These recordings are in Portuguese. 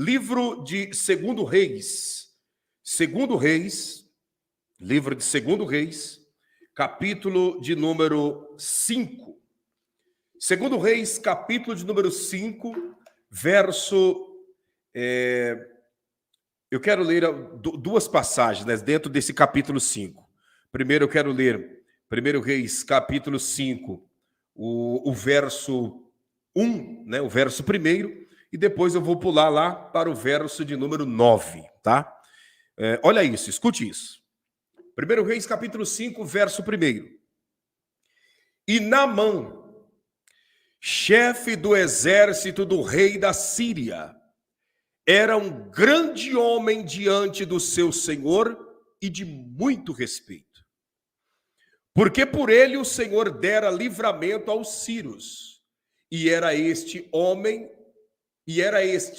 Livro de Segundo Reis. Segundo Reis, livro de Segundo Reis, capítulo de número 5. Segundo Reis, capítulo de número 5, verso... eu quero ler duas passagens, né, dentro desse capítulo 5. Primeiro eu quero ler 1 Reis, capítulo 5, o verso 1, né, o verso 1, e depois eu vou pular lá para o verso de número 9, tá? Olha isso, escute isso. 1 Reis, capítulo 5, verso 1. E Naamã, chefe do exército do rei da Síria, era um grande homem diante do seu senhor e de muito respeito. Porque por ele o Senhor dera livramento aos sírios, e era este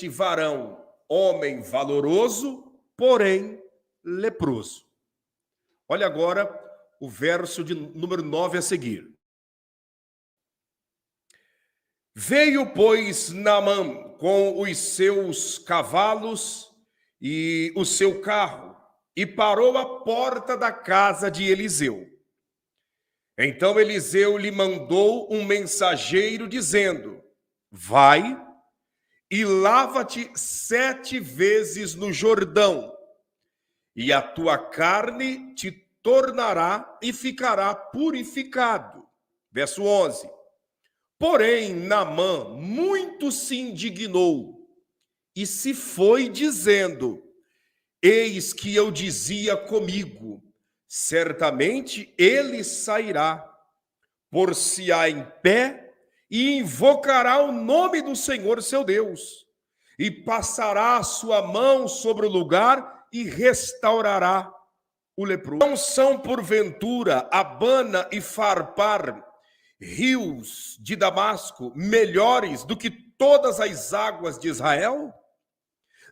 varão, homem valoroso, porém leproso. Olha agora o verso de número 9 a seguir. Veio, pois, Naamã com os seus cavalos e o seu carro, e parou à porta da casa de Eliseu. Então Eliseu lhe mandou um mensageiro, dizendo: vai e lava-te 7 vezes no Jordão, e a tua carne te tornará e ficará purificado. Verso 11. Porém, Naamã muito se indignou e se foi, dizendo: eis que eu dizia comigo, certamente ele sairá, por-se-á em pé, e invocará o nome do Senhor seu Deus, e passará a sua mão sobre o lugar e restaurará o leproso. Não são, porventura, Abana e Farpar, rios de Damasco, melhores do que todas as águas de Israel?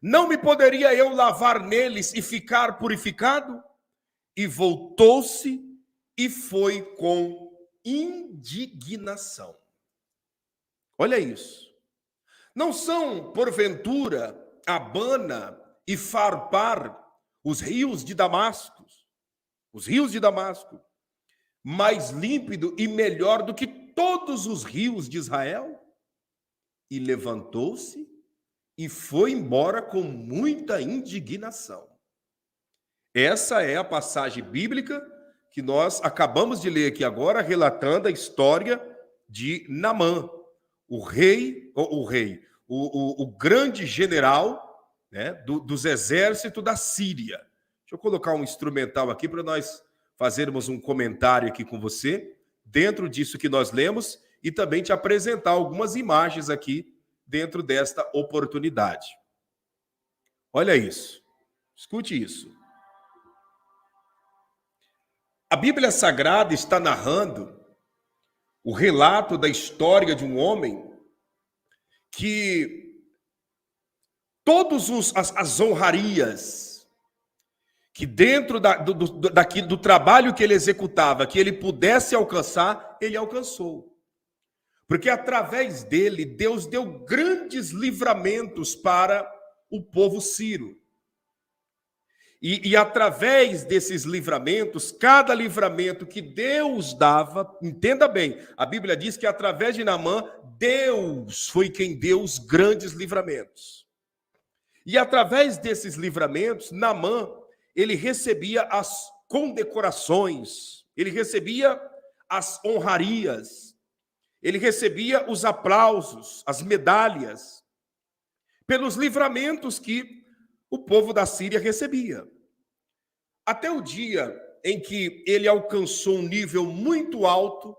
Não me poderia eu lavar neles e ficar purificado? E voltou-se e foi com indignação. Olha isso. Não são, porventura, Abana e Farpar, os rios de Damasco, mais límpido e melhor do que todos os rios de Israel? E levantou-se e foi embora com muita indignação. Essa é a passagem bíblica que nós acabamos de ler aqui agora, relatando a história de Naamã, o grande general, né, dos exércitos da Síria. Deixa eu colocar um instrumental aqui para nós fazermos um comentário aqui com você, dentro disso que nós lemos, e também te apresentar algumas imagens aqui dentro desta oportunidade. Olha isso, escute isso. A Bíblia Sagrada está narrando o relato da história de um homem que todas as honrarias que dentro do trabalho que ele executava, que ele pudesse alcançar, ele alcançou. Porque através dele, Deus deu grandes livramentos para o povo sírio. E através desses livramentos, cada livramento que Deus dava, entenda bem, a Bíblia diz que através de Naamã, Deus foi quem deu os grandes livramentos. E através desses livramentos, Naamã, ele recebia as condecorações, ele recebia as honrarias, ele recebia os aplausos, as medalhas, pelos livramentos que o povo da Síria recebia. Até o dia em que ele alcançou um nível muito alto,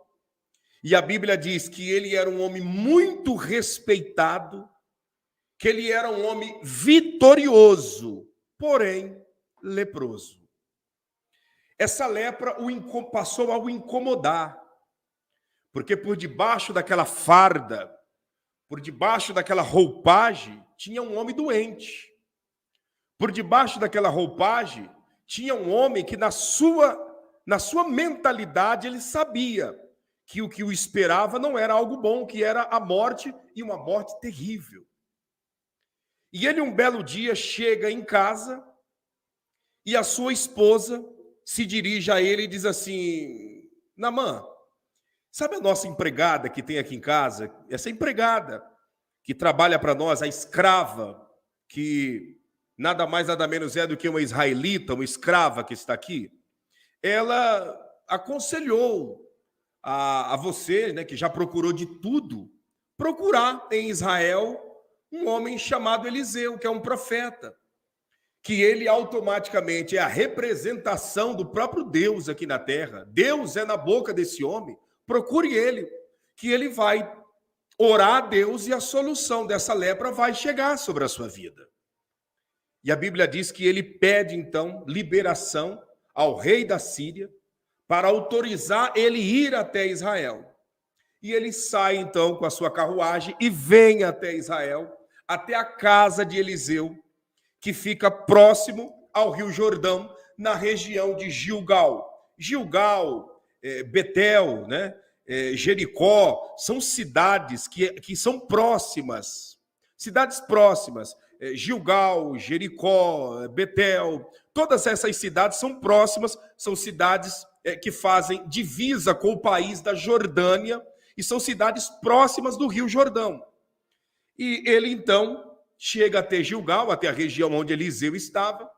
e a Bíblia diz que ele era um homem muito respeitado, que ele era um homem vitorioso, porém leproso. Essa lepra passou a o incomodar, porque por debaixo daquela farda, por debaixo daquela roupagem, tinha um homem doente. Por debaixo daquela roupagem, tinha um homem que na sua mentalidade ele sabia que o que o esperava não era algo bom, que era a morte, e uma morte terrível. E ele, um belo dia, chega em casa e a sua esposa se dirige a ele e diz assim: Naamã, sabe a nossa empregada que tem aqui em casa? Essa empregada que trabalha para nós, a escrava, que nada mais, nada menos é do que uma israelita, uma escrava que está aqui. Ela aconselhou a você, né, que já procurou de tudo, procurar em Israel um homem chamado Eliseu, que é um profeta, que ele automaticamente é a representação do próprio Deus aqui na terra. Deus é na boca desse homem. Procure ele, que ele vai orar a Deus e a solução dessa lepra vai chegar sobre a sua vida. E a Bíblia diz que ele pede, então, liberação ao rei da Síria para autorizar ele ir até Israel. E ele sai, então, com a sua carruagem e vem até Israel, até a casa de Eliseu, que fica próximo ao Rio Jordão, na região de Gilgal. Gilgal, Betel, né? Jericó, são cidades que são próximas. Cidades próximas. Gilgal, Jericó, Betel, todas essas cidades são próximas, são cidades que fazem divisa com o país da Jordânia e são cidades próximas do Rio Jordão. E ele, então, chega até Gilgal, até a região onde Eliseu estava,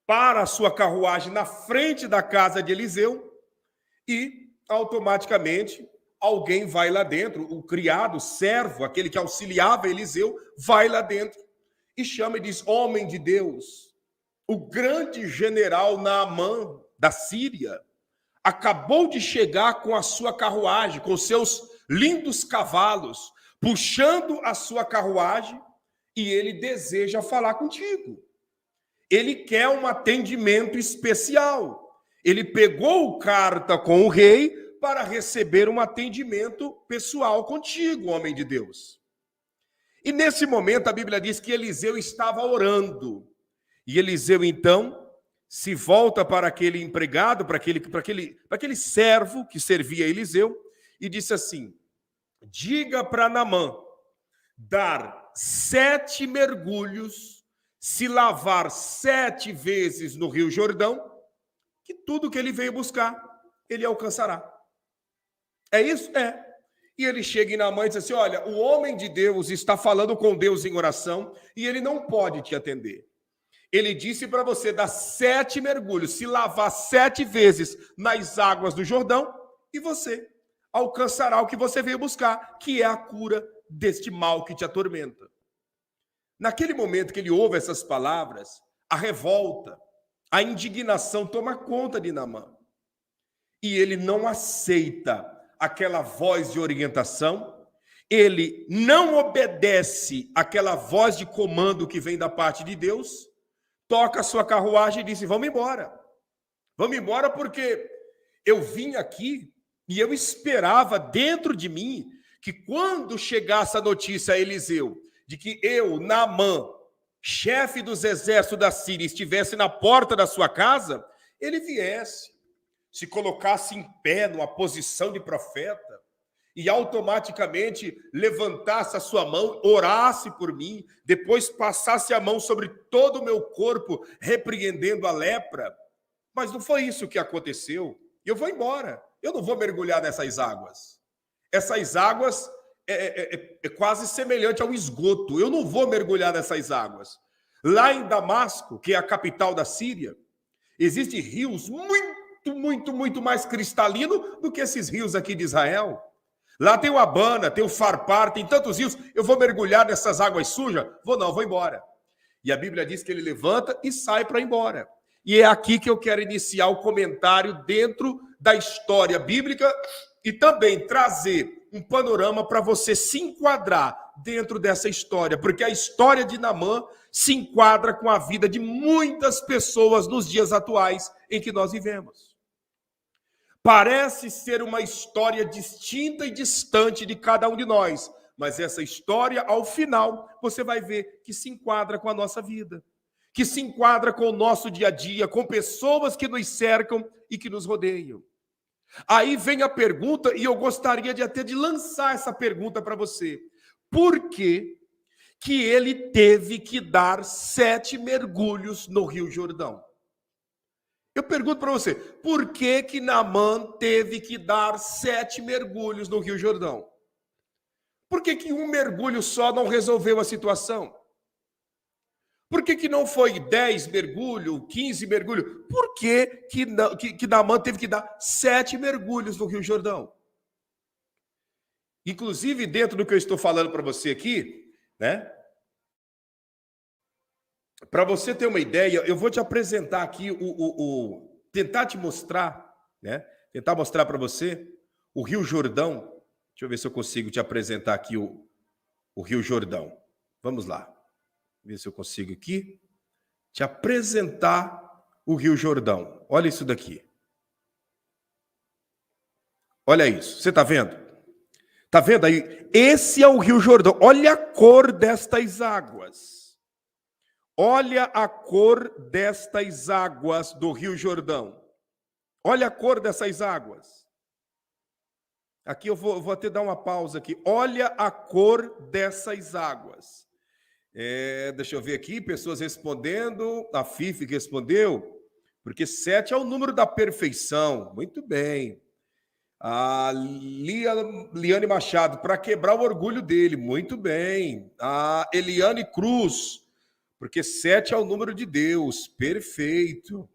para a sua carruagem na frente da casa de Eliseu e, automaticamente, alguém vai lá dentro, o criado, o servo, aquele que auxiliava Eliseu, vai lá dentro e chama e diz: homem de Deus, o grande general Naamã da Síria acabou de chegar com a sua carruagem, com seus lindos cavalos, puxando a sua carruagem, e ele deseja falar contigo. Ele quer um atendimento especial. Ele pegou carta com o rei para receber um atendimento pessoal contigo, homem de Deus. E nesse momento a Bíblia diz que Eliseu estava orando. E Eliseu, então, se volta para aquele empregado, para aquele servo que servia a Eliseu, e disse assim: diga para Naamã dar 7 mergulhos, se lavar 7 vezes no Rio Jordão, que tudo que ele veio buscar, ele alcançará. É isso? É. E ele chega em Naamã e diz assim: olha, o homem de Deus está falando com Deus em oração e ele não pode te atender. Ele disse para você dar 7 mergulhos, se lavar 7 vezes nas águas do Jordão, e você alcançará o que você veio buscar, que é a cura deste mal que te atormenta. Naquele momento que ele ouve essas palavras, a revolta, a indignação toma conta de Naamã. E ele não aceita aquela voz de orientação, ele não obedece àquela voz de comando que vem da parte de Deus, toca a sua carruagem e disse: vamos embora. Vamos embora porque eu vim aqui e eu esperava dentro de mim que quando chegasse a notícia a Eliseu de que eu, Naamã, chefe dos exércitos da Síria, estivesse na porta da sua casa, ele viesse, se colocasse em pé numa posição de profeta e automaticamente levantasse a sua mão, orasse por mim, depois passasse a mão sobre todo o meu corpo, repreendendo a lepra. Mas não foi isso que aconteceu. Eu vou embora. Eu não vou mergulhar nessas águas. Essas águas é quase semelhante ao esgoto. Eu não vou mergulhar nessas águas. Lá em Damasco, que é a capital da Síria, existem rios muito mais cristalinos do que esses rios aqui de Israel. Lá tem o Abana, tem o Farpar, tem tantos rios. Eu vou mergulhar nessas águas sujas? Vou embora. E a Bíblia diz que ele levanta e sai para ir embora. E é aqui que eu quero iniciar o comentário dentro da história bíblica e também trazer um panorama para você se enquadrar dentro dessa história, porque a história de Naamã se enquadra com a vida de muitas pessoas nos dias atuais em que nós vivemos. Parece ser uma história distinta e distante de cada um de nós, mas essa história, ao final, você vai ver que se enquadra com a nossa vida, que se enquadra com o nosso dia a dia, com pessoas que nos cercam e que nos rodeiam. Aí vem a pergunta, e eu gostaria de até de lançar essa pergunta para você. Por que que ele teve que dar 7 mergulhos no Rio Jordão. Eu pergunto para você, por que Naamã teve que dar 7 mergulhos no Rio Jordão? Por que um mergulho só não resolveu a situação? Por que não foi 10 mergulhos, 15 mergulhos? Por que Naamã teve que dar 7 mergulhos no Rio Jordão? Inclusive, dentro do que eu estou falando para você aqui, né? Para você ter uma ideia, eu vou te apresentar aqui tentar te mostrar, né? Tentar mostrar para você o Rio Jordão. Deixa eu ver se eu consigo te apresentar aqui o Rio Jordão. Vamos lá. Ver se eu consigo aqui te apresentar o Rio Jordão. Olha isso daqui. Olha isso. Você está vendo? Está vendo aí? Esse é o Rio Jordão. Olha a cor destas águas. Olha a cor destas águas do Rio Jordão. Olha a cor dessas águas. Aqui eu vou até dar uma pausa aqui. Olha a cor dessas águas. Deixa eu ver aqui, pessoas respondendo. A Fifi que respondeu, porque 7 é o número da perfeição. Muito bem. A Liane Machado, para quebrar o orgulho dele. Muito bem. A Eliane Cruz, porque 7 é o número de Deus. Perfeito.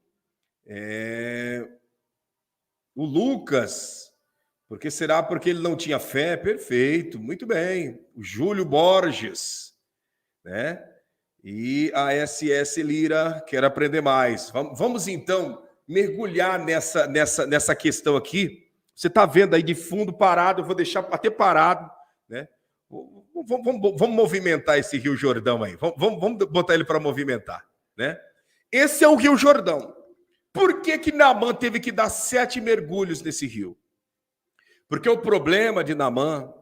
O Lucas, porque será porque ele não tinha fé? Perfeito. Muito bem. O Júlio Borges, né? E a SS Lira, quer aprender mais. Vamos então mergulhar nessa questão aqui. Você está vendo aí de fundo parado, eu vou deixar até parado, né? Vamos movimentar esse Rio Jordão aí. Vamos botar ele para movimentar, né? Esse é o Rio Jordão. Por que Naamã teve que dar 7 mergulhos nesse rio? Porque o problema de Naamã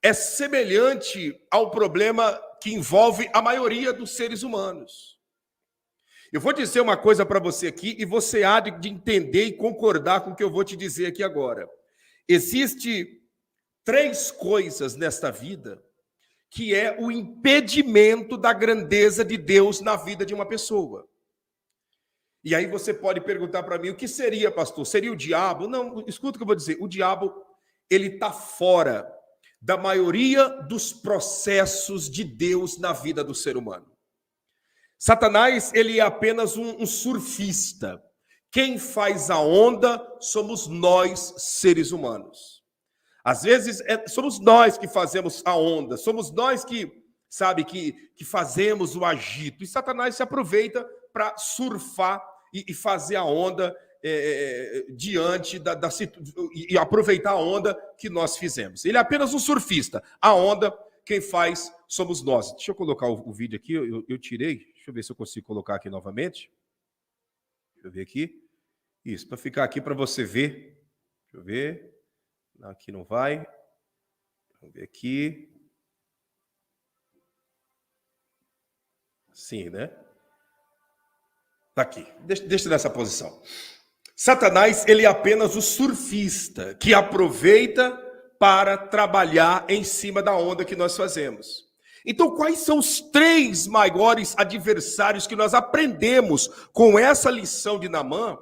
é semelhante ao problema que envolve a maioria dos seres humanos. Eu vou dizer uma coisa para você aqui e você há de entender e concordar com o que eu vou te dizer aqui agora. Existe 3 coisas nesta vida que é o impedimento da grandeza de Deus na vida de uma pessoa. E aí você pode perguntar para mim, o que seria, pastor? Seria o diabo? Não, escuta o que eu vou dizer. O diabo, ele está fora da maioria dos processos de Deus na vida do ser humano. Satanás, ele é apenas um surfista. Quem faz a onda somos nós, seres humanos. Às vezes, somos nós que fazemos a onda, somos nós que fazemos o agito. E Satanás se aproveita para surfar e fazer a onda diante e aproveitar a onda que nós fizemos. Ele é apenas um surfista. A onda, quem faz, somos nós. Deixa eu colocar o vídeo aqui, eu tirei. Deixa eu ver se eu consigo colocar aqui novamente. Deixa eu ver aqui. Isso, para ficar aqui para você ver. Deixa eu ver. Aqui não vai. Vamos ver aqui. Sim, né? Tá aqui. Deixa nessa posição. Satanás, ele é apenas o surfista que aproveita para trabalhar em cima da onda que nós fazemos. Então, quais são os 3 maiores adversários que nós aprendemos com essa lição de Naamã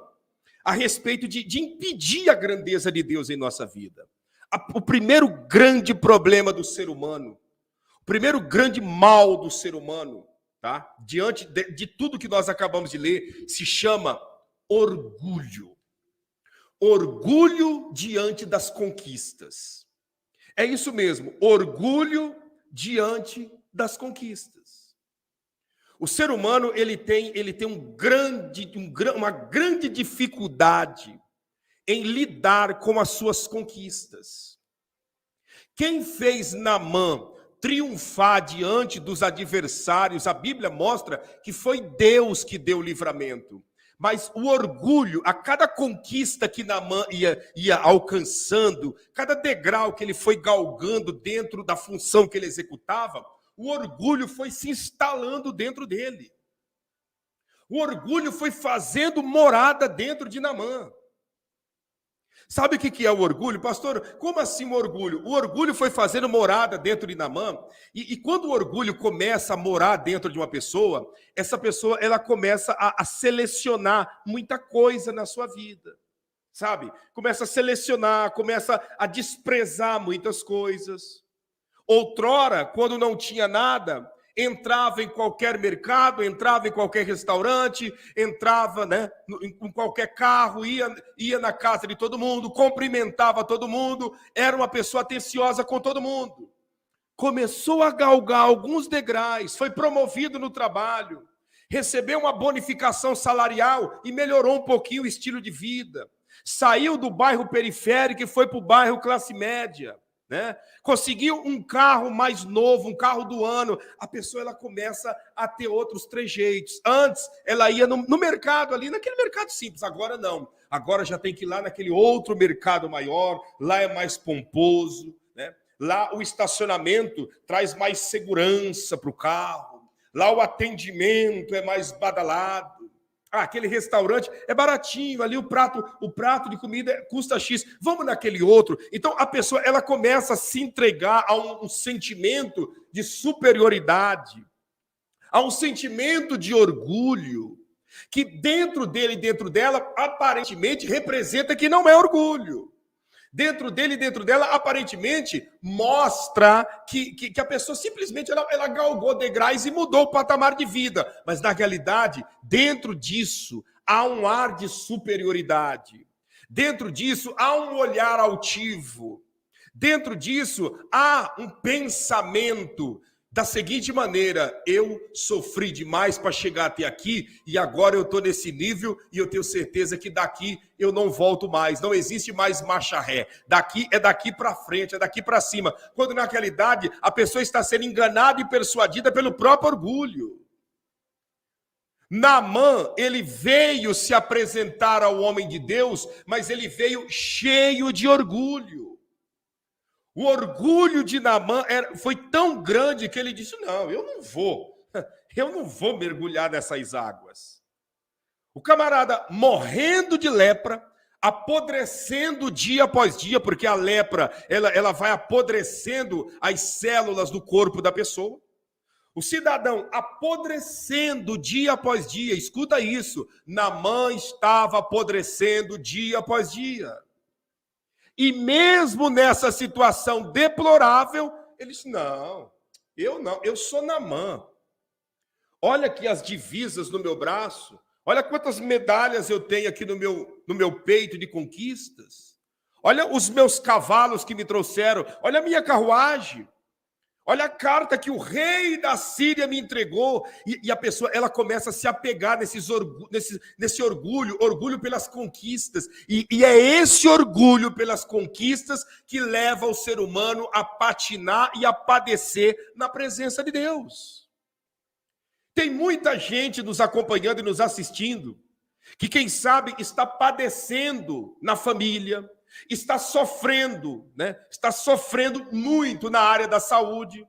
a respeito de impedir a grandeza de Deus em nossa vida? O primeiro grande problema do ser humano, o primeiro grande mal do ser humano, tá? Diante de tudo que nós acabamos de ler, se chama orgulho. Orgulho diante das conquistas. É isso mesmo, orgulho diante das conquistas. O ser humano, ele tem uma grande dificuldade em lidar com as suas conquistas. Quem fez Naamã triunfar diante dos adversários, a Bíblia mostra que foi Deus que deu o livramento. Mas o orgulho, a cada conquista que Naamã ia alcançando, cada degrau que ele foi galgando dentro da função que ele executava, o orgulho foi se instalando dentro dele. O orgulho foi fazendo morada dentro de Naamã. Sabe o que é o orgulho? Pastor, como assim o orgulho? O orgulho foi fazendo morada dentro de Naamã, e quando o orgulho começa a morar dentro de uma pessoa, essa pessoa ela começa a selecionar muita coisa na sua vida, sabe? Começa a selecionar, começa a desprezar muitas coisas. Outrora, quando não tinha nada, entrava em qualquer mercado, entrava em qualquer restaurante, entrava, né, em qualquer carro, ia na casa de todo mundo, cumprimentava todo mundo, era uma pessoa atenciosa com todo mundo. Começou a galgar alguns degraus, foi promovido no trabalho, recebeu uma bonificação salarial e melhorou um pouquinho o estilo de vida. Saiu do bairro periférico e foi para o bairro classe média. Né? Conseguiu um carro mais novo, um carro do ano, a pessoa ela começa a ter outros trejeitos. Antes ela ia no mercado ali, naquele mercado simples, agora não. Agora já tem que ir lá naquele outro mercado maior, lá é mais pomposo, né? Lá o estacionamento traz mais segurança para o carro, lá o atendimento é mais badalado. Aquele restaurante é baratinho, ali o prato de comida custa X, vamos naquele outro. Então a pessoa ela começa a se entregar a um sentimento de superioridade, a um sentimento de orgulho, que dentro dele e dentro dela aparentemente representa que não é orgulho. Dentro dele e dentro dela, aparentemente, mostra que a pessoa simplesmente ela galgou degraus e mudou o patamar de vida. Mas, na realidade, dentro disso, há um ar de superioridade. Dentro disso, há um olhar altivo. Dentro disso, há um pensamento da seguinte maneira: eu sofri demais para chegar até aqui e agora eu estou nesse nível e eu tenho certeza que daqui eu não volto mais, não existe mais marcha ré, daqui para frente, é daqui para cima, quando na realidade a pessoa está sendo enganada e persuadida pelo próprio orgulho. Naamã, ele veio se apresentar ao homem de Deus, mas ele veio cheio de orgulho. O orgulho de Naamã foi tão grande que ele disse: não, eu não vou mergulhar nessas águas. O camarada morrendo de lepra, apodrecendo dia após dia, porque a lepra ela vai apodrecendo as células do corpo da pessoa. O cidadão apodrecendo dia após dia, escuta isso, Naamã estava apodrecendo dia após dia. E mesmo nessa situação deplorável, ele disse: não, eu sou Naamã. Olha aqui as divisas no meu braço, olha quantas medalhas eu tenho aqui no meu peito de conquistas. Olha os meus cavalos que me trouxeram, olha a minha carruagem. Olha a carta que o rei da Síria me entregou. E a pessoa ela começa a se apegar nesse orgulho pelas conquistas. E é esse orgulho pelas conquistas que leva o ser humano a patinar e a padecer na presença de Deus. Tem muita gente nos acompanhando e nos assistindo que, quem sabe, está padecendo na família, está sofrendo, né? Está sofrendo muito na área da saúde.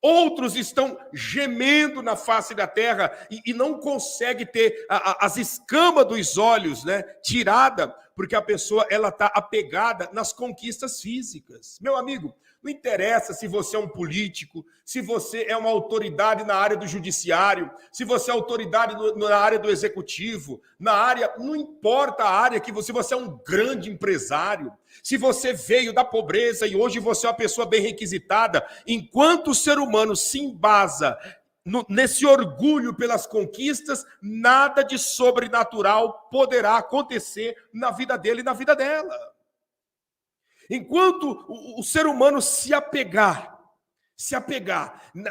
Outros estão gemendo na face da terra e não conseguem ter as escamas dos olhos, né, tirada, porque a pessoa ela está apegada nas conquistas físicas. Meu amigo, não interessa se você é um político, se você é uma autoridade na área do judiciário, se você é autoridade na área do executivo, não importa a área que você é um grande empresário, se você veio da pobreza e hoje você é uma pessoa bem requisitada, enquanto o ser humano se embasa nesse orgulho pelas conquistas, nada de sobrenatural poderá acontecer na vida dele e na vida dela. Enquanto o ser humano se apegar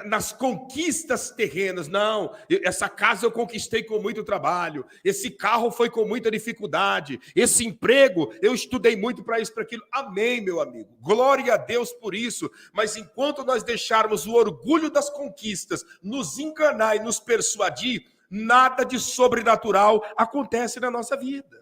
nas conquistas terrenas, não, essa casa eu conquistei com muito trabalho, esse carro foi com muita dificuldade, esse emprego eu estudei muito para isso, para aquilo. Amém, meu amigo, glória a Deus por isso. Mas enquanto nós deixarmos o orgulho das conquistas nos enganar e nos persuadir, nada de sobrenatural acontece na nossa vida.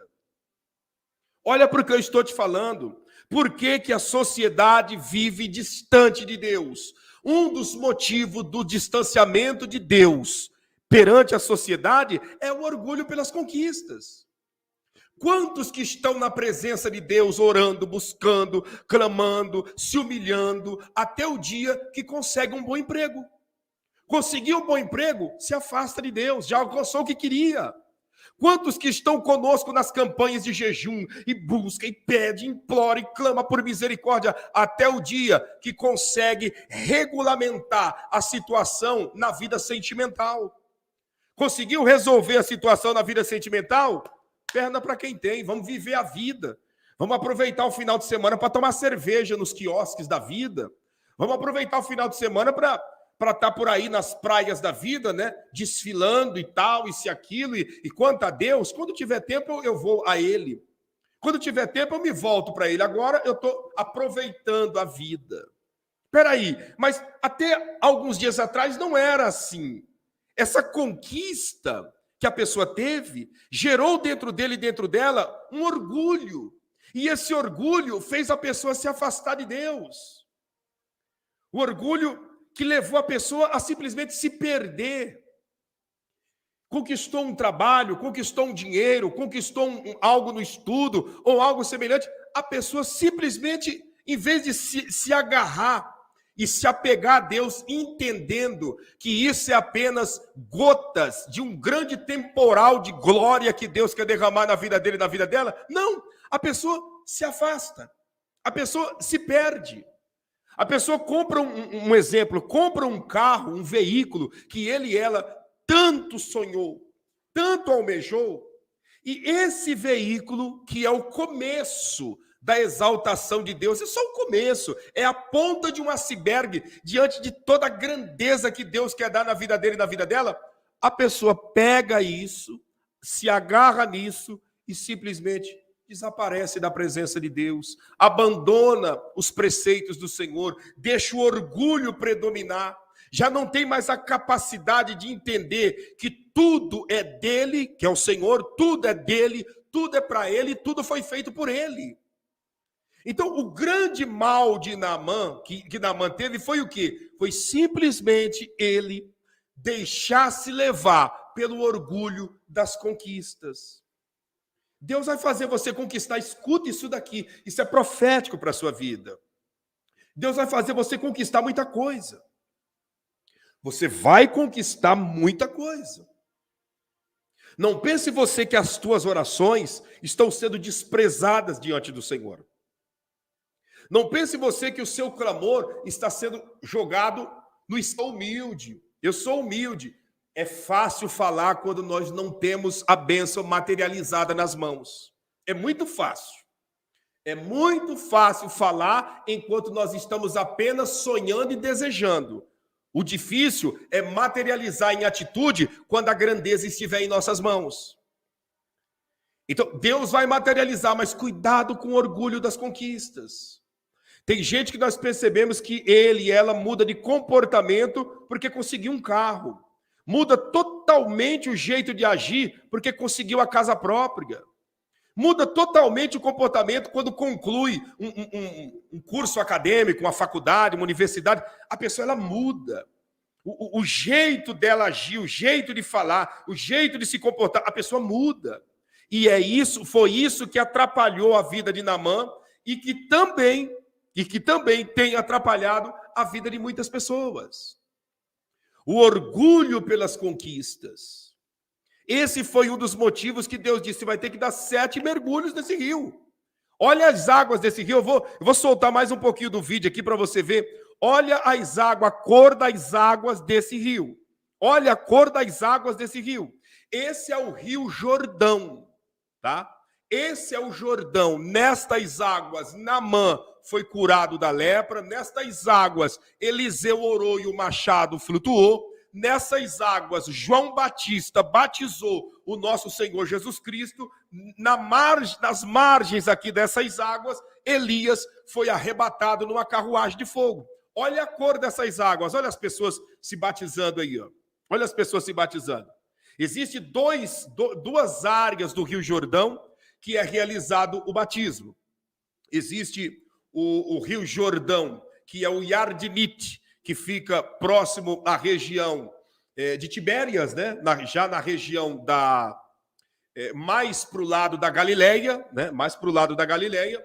Olha porque eu estou te falando. Por que a sociedade vive distante de Deus? Um dos motivos do distanciamento de Deus perante a sociedade é o orgulho pelas conquistas. Quantos que estão na presença de Deus, orando, buscando, clamando, se humilhando, até o dia que consegue um bom emprego? Conseguiu um bom emprego, se afasta de Deus, já alcançou o que queria. Quantos que estão conosco nas campanhas de jejum, e busca, e pede, implora, e clama por misericórdia, até o dia que consegue regulamentar a situação na vida sentimental? Conseguiu resolver a situação na vida sentimental? Perna para quem tem, vamos viver a vida. Vamos aproveitar o final de semana para tomar cerveja nos quiosques da vida. Vamos aproveitar o final de semana para estar por aí nas praias da vida, né? Desfilando e tal, isso e aquilo. E quanto a Deus, quando tiver tempo eu vou a Ele. Quando tiver tempo eu me volto para Ele. Agora eu estou aproveitando a vida. Espera aí, mas até alguns dias atrás não era assim. Essa conquista que a pessoa teve gerou dentro dele e dentro dela um orgulho. E esse orgulho fez a pessoa se afastar de Deus. O orgulho que levou a pessoa a simplesmente se perder. Conquistou um trabalho, conquistou um dinheiro, conquistou algo no estudo ou algo semelhante. A pessoa simplesmente, em vez de se agarrar e se apegar a Deus, entendendo que isso é apenas gotas de um grande temporal de glória que Deus quer derramar na vida dele e na vida dela, não, a pessoa se afasta, a pessoa se perde. A pessoa compra um exemplo, compra um carro, um veículo que ele e ela tanto sonhou, tanto almejou, e esse veículo, que é o começo da exaltação de Deus, é só o começo, é a ponta de um iceberg diante de toda a grandeza que Deus quer dar na vida dele e na vida dela. A pessoa pega isso, se agarra nisso e simplesmente desaparece da presença de Deus, abandona os preceitos do Senhor, deixa o orgulho predominar, já não tem mais a capacidade de entender que tudo é dele, que é o Senhor, tudo é dele, tudo é para ele, tudo foi feito por ele. Então, o grande mal de Naamã, que Naamã teve, foi o quê? Foi simplesmente ele deixar-se levar pelo orgulho das conquistas. Deus vai fazer você conquistar, escuta isso daqui, isso é profético para a sua vida. Deus vai fazer você conquistar muita coisa. Você vai conquistar muita coisa. Não pense você que as tuas orações estão sendo desprezadas diante do Senhor. Não pense você que o seu clamor está sendo jogado no estou humilde. Eu sou humilde. É fácil falar quando nós não temos a bênção materializada nas mãos. É muito fácil. É muito fácil falar enquanto nós estamos apenas sonhando e desejando. O difícil é materializar em atitude quando a grandeza estiver em nossas mãos. Então, Deus vai materializar, mas cuidado com o orgulho das conquistas. Tem gente que nós percebemos que ele e ela muda de comportamento porque conseguiu um carro. Muda totalmente o jeito de agir porque conseguiu a casa própria. Muda totalmente o comportamento quando conclui um curso acadêmico, uma faculdade, uma universidade. A pessoa ela muda. O jeito dela agir, o jeito de falar, o jeito de se comportar, a pessoa muda. E foi isso que atrapalhou a vida de Naamã e que também tem atrapalhado a vida de muitas pessoas. O orgulho pelas conquistas. Esse foi um dos motivos que Deus disse, vai ter que dar 7 mergulhos nesse rio. Olha as águas desse rio, eu vou soltar mais um pouquinho do vídeo aqui para você ver. Olha as águas, a cor das águas desse rio. Olha a cor das águas desse rio. Esse é o Rio Jordão, tá? Esse é o Jordão. Nestas águas, Naamã foi curado da lepra. Nestas águas, Eliseu orou e o machado flutuou. Nessas águas, João Batista batizou o nosso Senhor Jesus Cristo. Nas margens aqui dessas águas, Elias foi arrebatado numa carruagem de fogo. Olha a cor dessas águas. Olha as pessoas se batizando aí. Ó. Olha as pessoas se batizando. Existem duas áreas do Rio Jordão que é realizado o batismo. Existe o Rio Jordão, que é o Yardenite, que fica próximo à região de Tibérias, né? Já na região mais para o lado da Galileia, né? Mais para o lado da Galileia,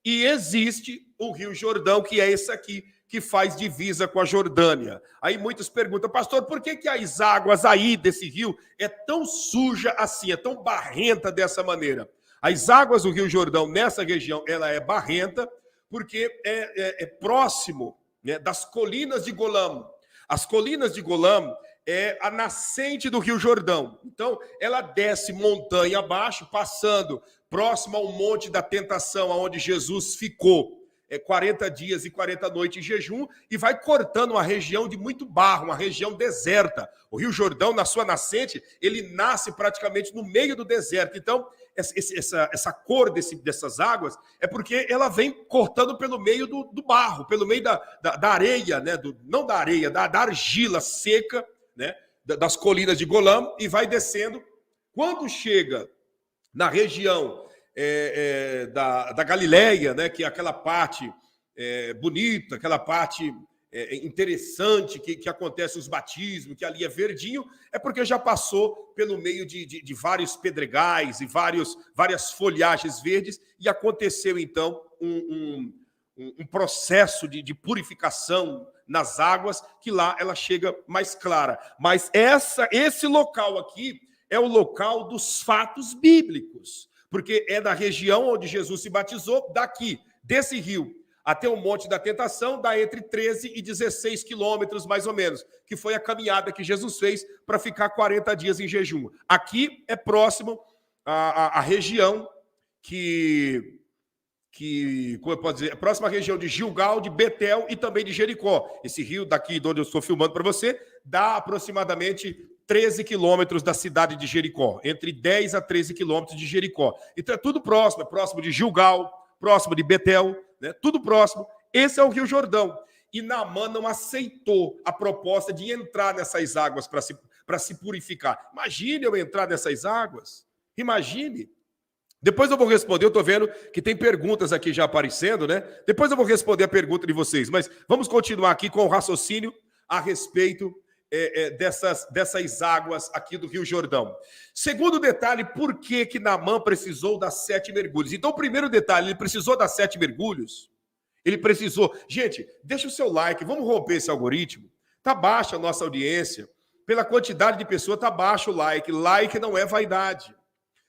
e existe o Rio Jordão, que é esse aqui, que faz divisa com a Jordânia. Aí muitos perguntam, pastor, por que as águas aí desse rio é tão suja assim, é tão barrenta dessa maneira? As águas do Rio Jordão, nessa região, ela é barrenta, porque é próximo, né, das colinas de Golã. As colinas de Golã é a nascente do Rio Jordão. Então, ela desce montanha abaixo, passando próximo ao Monte da Tentação, onde Jesus ficou 40 dias e 40 noites em jejum, e vai cortando uma região de muito barro, uma região deserta. O Rio Jordão, na sua nascente, ele nasce praticamente no meio do deserto. Então, essa cor dessas águas é porque ela vem cortando pelo meio do barro, pelo meio da areia, né? Não da areia, da argila seca, né? Das colinas de Golã, e vai descendo. Quando chega na região da Galileia, né, que é aquela parte bonita, aquela parte interessante, que acontece os batismos, que ali é verdinho, é porque já passou pelo meio de vários pedregais e várias folhagens verdes, e aconteceu então um processo de purificação nas águas, que lá ela chega mais clara. Mas esse local aqui é o local dos fatos bíblicos, porque é da região onde Jesus se batizou, desse rio, até o Monte da Tentação, dá entre 13 e 16 quilômetros, mais ou menos, que foi a caminhada que Jesus fez para ficar 40 dias em jejum. Aqui é próximo à região como eu posso dizer, é próxima à região de Gilgal, de Betel e também de Jericó. Esse rio daqui, de onde eu estou filmando para você, dá aproximadamente 13 quilômetros da cidade de Jericó, entre 10 a 13 quilômetros de Jericó. Então é tudo próximo, é próximo de Gilgal, próximo de Betel, né? Tudo próximo. Esse é o Rio Jordão. E Naamã não aceitou a proposta de entrar nessas águas para se purificar. Imagine eu entrar nessas águas. Imagine. Depois eu vou responder, eu estou vendo que tem perguntas aqui já aparecendo, né? Depois eu vou responder a pergunta de vocês, mas vamos continuar aqui com o raciocínio a respeito dessas águas aqui do Rio Jordão. Segundo detalhe, por que Naamã precisou dar 7 mergulhos? Então, o primeiro detalhe, ele precisou dar 7 mergulhos? Ele precisou... Gente, deixa o seu like, vamos romper esse algoritmo. Está baixa a nossa audiência. Pela quantidade de pessoas, está baixo o like. Like não é vaidade.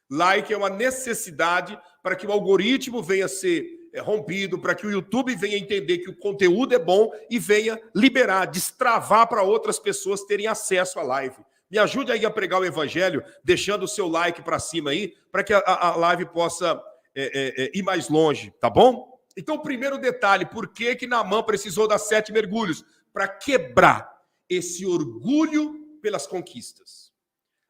Like é uma necessidade para que o algoritmo venha a ser rompido, para que o YouTube venha entender que o conteúdo é bom e venha liberar, destravar para outras pessoas terem acesso à live. Me ajude aí a pregar o evangelho, deixando o seu like para cima aí, para que a live possa ir mais longe, tá bom? Então, o primeiro detalhe, por que Naamã precisou dar 7 mergulhos? Para quebrar esse orgulho pelas conquistas.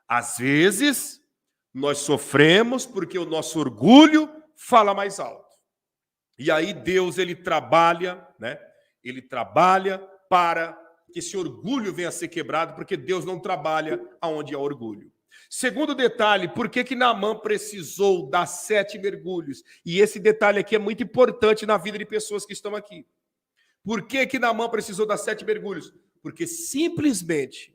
Às vezes... nós sofremos porque o nosso orgulho fala mais alto. E aí Deus, ele trabalha, né? Ele trabalha para que esse orgulho venha a ser quebrado, porque Deus não trabalha aonde há orgulho. Segundo detalhe, por que Naamã precisou dar 7 mergulhos? E esse detalhe aqui é muito importante na vida de pessoas que estão aqui. Por que Naamã precisou dar 7 mergulhos? Porque simplesmente,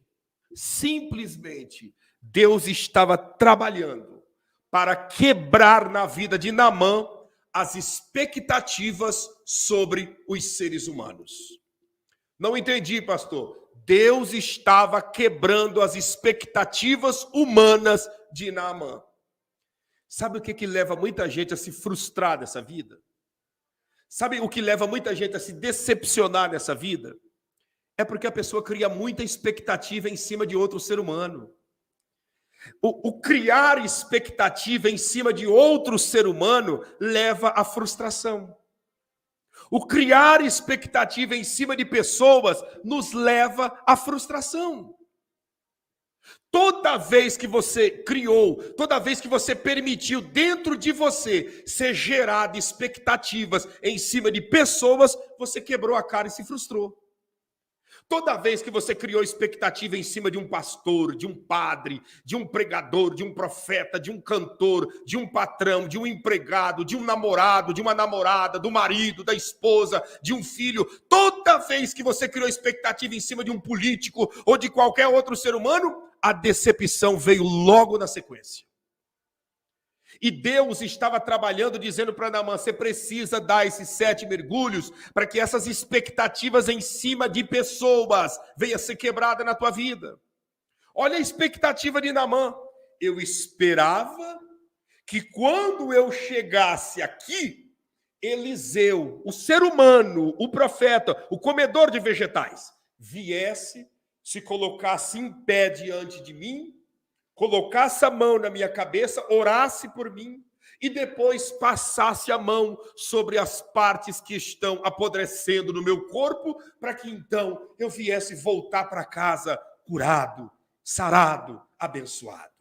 Deus estava trabalhando para quebrar na vida de Naamã as expectativas sobre os seres humanos. Não entendi, pastor. Deus estava quebrando as expectativas humanas de Naamã. Sabe o que leva muita gente a se frustrar nessa vida? Sabe o que leva muita gente a se decepcionar nessa vida? É porque a pessoa cria muita expectativa em cima de outro ser humano. O criar expectativa em cima de outro ser humano leva à frustração. O criar expectativa em cima de pessoas nos leva à frustração. Toda vez que você criou, toda vez que você permitiu dentro de você ser gerado expectativas em cima de pessoas, você quebrou a cara e se frustrou. Toda vez que você criou expectativa em cima de um pastor, de um padre, de um pregador, de um profeta, de um cantor, de um patrão, de um empregado, de um namorado, de uma namorada, do marido, da esposa, de um filho, toda vez que você criou expectativa em cima de um político ou de qualquer outro ser humano, a decepção veio logo na sequência. E Deus estava trabalhando, dizendo para Naamã: você precisa dar esses 7 mergulhos para que essas expectativas em cima de pessoas venham a ser quebradas na tua vida. Olha a expectativa de Naamã. Eu esperava que quando eu chegasse aqui, Eliseu, o ser humano, o profeta, o comedor de vegetais, viesse, se colocasse em pé diante de mim, colocasse a mão na minha cabeça, orasse por mim e depois passasse a mão sobre as partes que estão apodrecendo no meu corpo, para que então eu viesse voltar para casa curado, sarado, abençoado.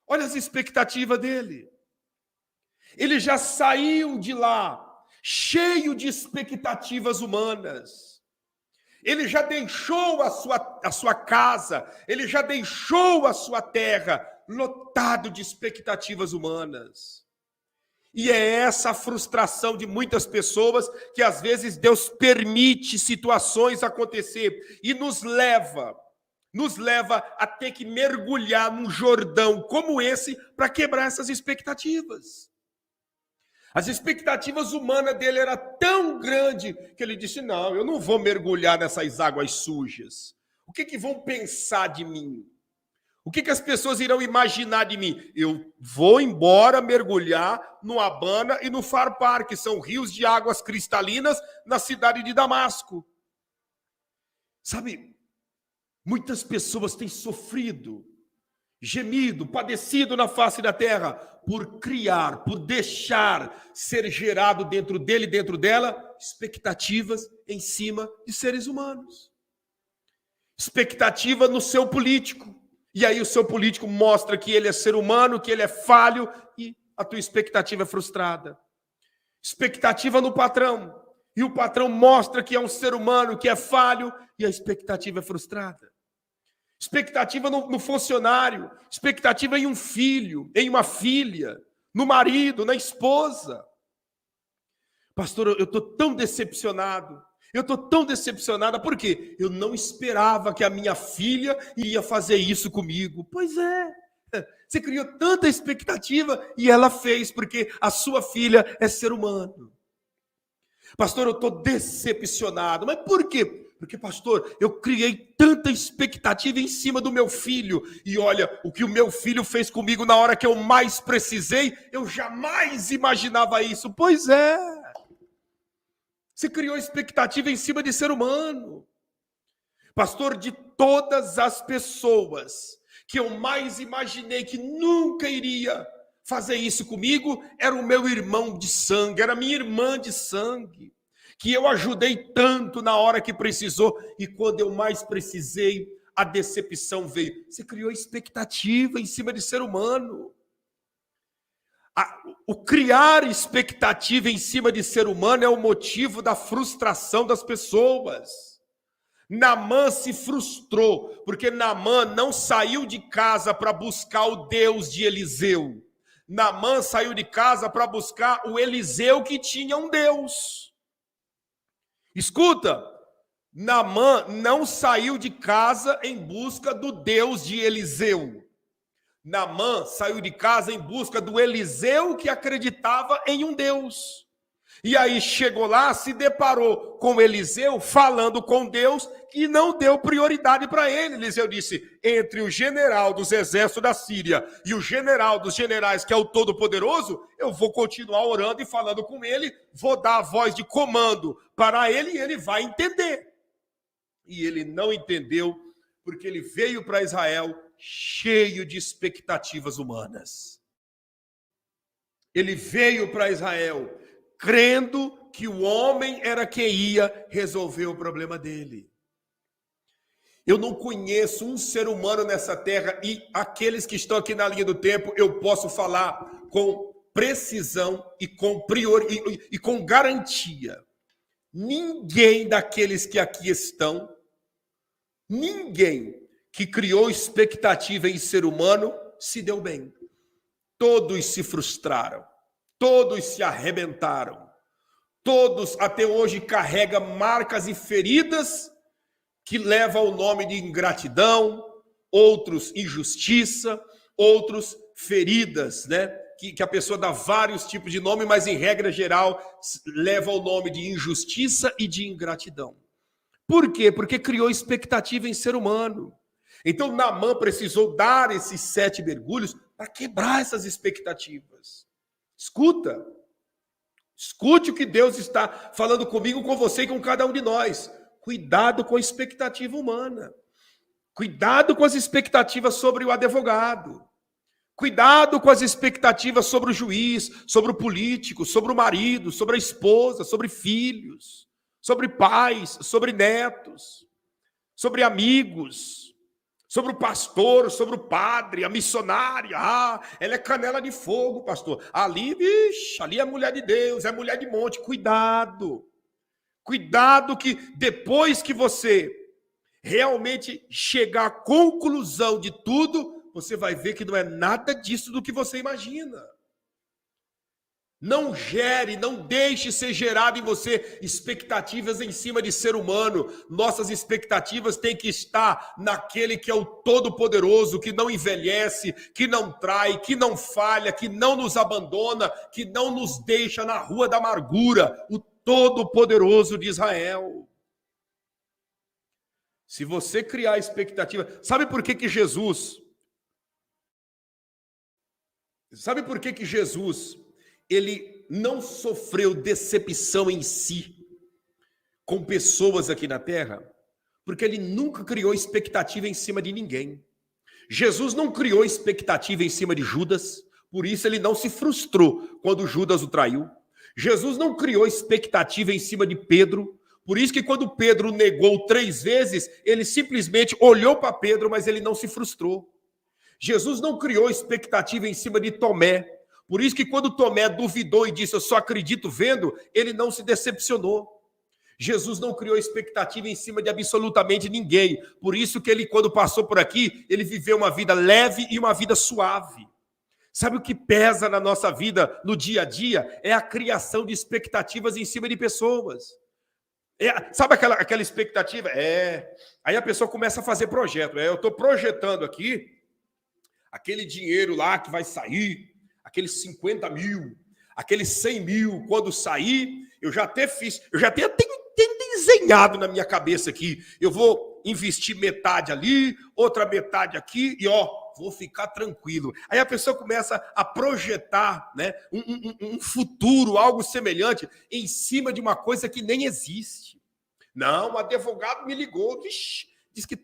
Olha as expectativas dele. Ele já saiu de lá cheio de expectativas humanas. Ele já deixou a sua casa, ele já deixou a sua terra lotado de expectativas humanas. E é essa a frustração de muitas pessoas que às vezes Deus permite situações acontecer e nos leva a ter que mergulhar num Jordão como esse para quebrar essas expectativas. As expectativas humanas dele eram tão grandes que ele disse: não, eu não vou mergulhar nessas águas sujas. O que vão pensar de mim? O que as pessoas irão imaginar de mim? Eu vou embora mergulhar no Abana e no Farpar, que são rios de águas cristalinas na cidade de Damasco. Sabe, muitas pessoas têm sofrido, gemido, padecido na face da terra por criar, por deixar ser gerado dentro dele e dentro dela expectativas em cima de seres humanos. Expectativa no seu político. E aí o seu político mostra que ele é ser humano, que ele é falho e a tua expectativa é frustrada. Expectativa no patrão. E o patrão mostra que é um ser humano, que é falho e a expectativa é frustrada. Expectativa no funcionário, expectativa em um filho, em uma filha, no marido, na esposa. Pastor, eu estou tão decepcionado. Eu estou tão decepcionada porque eu não esperava que a minha filha iria fazer isso comigo. Pois é, você criou tanta expectativa e ela fez, porque a sua filha é ser humano. Pastor, eu estou decepcionado. Mas por quê? Porque, pastor, eu criei tanta expectativa em cima do meu filho. E olha, o que o meu filho fez comigo na hora que eu mais precisei, eu jamais imaginava isso. Pois é. Você criou expectativa em cima de ser humano. Pastor, de todas as pessoas que eu mais imaginei que nunca iria fazer isso comigo, era o meu irmão de sangue, era a minha irmã de sangue, que eu ajudei tanto na hora que precisou, e quando eu mais precisei, a decepção veio. Você criou expectativa em cima de ser humano. O criar expectativa em cima de ser humano é o motivo da frustração das pessoas. Naamã se frustrou, porque Naamã não saiu de casa para buscar o Deus de Eliseu. Naamã saiu de casa para buscar o Eliseu que tinha um Deus. Escuta, Naamã não saiu de casa em busca do Deus de Eliseu. Naamã saiu de casa em busca do Eliseu que acreditava em um Deus. E aí chegou lá, se deparou com Eliseu falando com Deus e não deu prioridade para ele. Eliseu disse: entre o general dos exércitos da Síria e o general dos generais, que é o Todo-Poderoso, eu vou continuar orando e falando com ele, vou dar a voz de comando para ele e ele vai entender. E ele não entendeu, porque ele veio para Israel cheio de expectativas humanas. Ele veio para Israel crendo que o homem era quem ia resolver o problema dele. Eu não conheço um ser humano nessa terra, e aqueles que estão aqui na linha do tempo, eu posso falar com precisão e com garantia. Ninguém daqueles que aqui estão, ninguém que criou expectativa em ser humano se deu bem. Todos se frustraram, todos se arrebentaram, todos até hoje carregam marcas e feridas que levam o nome de ingratidão, outros injustiça, outros feridas, né? que a pessoa dá vários tipos de nome, mas em regra geral leva o nome de injustiça e de ingratidão. Por quê? Porque criou expectativa em ser humano. Então Naamã precisou dar esses 7 mergulhos para quebrar essas expectativas. Escute o que Deus está falando comigo, com você e com cada um de nós. Cuidado com a expectativa humana. Cuidado com as expectativas sobre o advogado. Cuidado com as expectativas sobre o juiz, sobre o político, sobre o marido, sobre a esposa, sobre filhos, sobre pais, sobre netos, sobre amigos, sobre o pastor, sobre o padre, a missionária. Ah, ela é canela de fogo, pastor. Ali, vixe, ali é mulher de Deus, é mulher de monte. Cuidado. Cuidado que depois que você realmente chegar à conclusão de tudo, você vai ver que não é nada disso do que você imagina. Não gere, não deixe ser gerado em você expectativas em cima de ser humano. Nossas expectativas têm que estar naquele que é o Todo-Poderoso, que não envelhece, que não trai, que não falha, que não nos abandona, que não nos deixa na rua da amargura, o Todo-Poderoso de Israel. Se você criar expectativa, sabe por que Jesus ele não sofreu decepção em si com pessoas aqui na terra? Porque ele nunca criou expectativa em cima de ninguém. Jesus não criou expectativa em cima de Judas, por isso ele não se frustrou quando Judas o traiu. Jesus não criou expectativa em cima de Pedro, por isso que quando Pedro negou 3 vezes, ele simplesmente olhou para Pedro, mas ele não se frustrou. Jesus não criou expectativa em cima de Tomé, por isso que quando Tomé duvidou e disse, eu só acredito vendo, ele não se decepcionou. Jesus não criou expectativa em cima de absolutamente ninguém, por isso que ele, quando passou por aqui, ele viveu uma vida leve e uma vida suave. Sabe o que pesa na nossa vida, no dia a dia? É a criação de expectativas em cima de pessoas. Sabe aquela expectativa? Aí a pessoa começa a fazer projeto. Eu estou projetando aqui aquele dinheiro lá que vai sair, aqueles 50 mil, aqueles 100 mil, quando sair, eu já até tenho desenhado na minha cabeça aqui. Eu vou investir metade ali, outra metade aqui e vou ficar tranquilo. Aí a pessoa começa a projetar, né, um futuro, algo semelhante, em cima de uma coisa que nem existe. Não, o advogado me ligou, diz que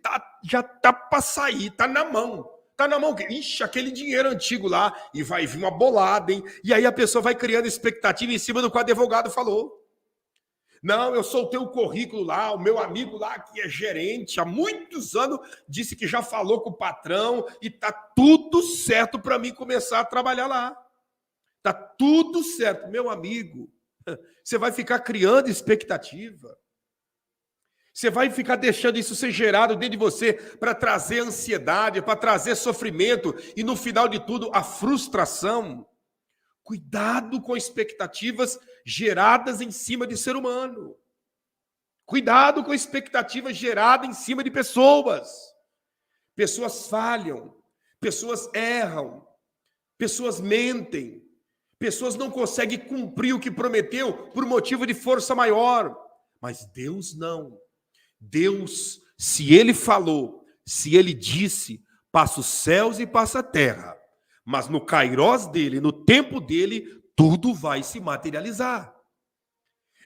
já está para sair, está na mão. Está na mão, aquele dinheiro antigo lá, e vai vir uma bolada, hein? E aí a pessoa vai criando expectativa em cima do que o advogado falou. Não, eu soltei o currículo lá, o meu amigo lá, que é gerente, há muitos anos, disse que já falou com o patrão e está tudo certo para mim começar a trabalhar lá. Está tudo certo. Meu amigo, você vai ficar criando expectativa. Você vai ficar deixando isso ser gerado dentro de você para trazer ansiedade, para trazer sofrimento e, no final de tudo, a frustração. Cuidado com expectativas geradas em cima de ser humano. Cuidado com expectativas geradas em cima de pessoas. Pessoas falham, pessoas erram, pessoas mentem, pessoas não conseguem cumprir o que prometeu por motivo de força maior. Mas Deus não. Deus, se Ele falou, se Ele disse, passa os céus e passa a terra. Mas no kairós dele, no tempo dele, tudo vai se materializar.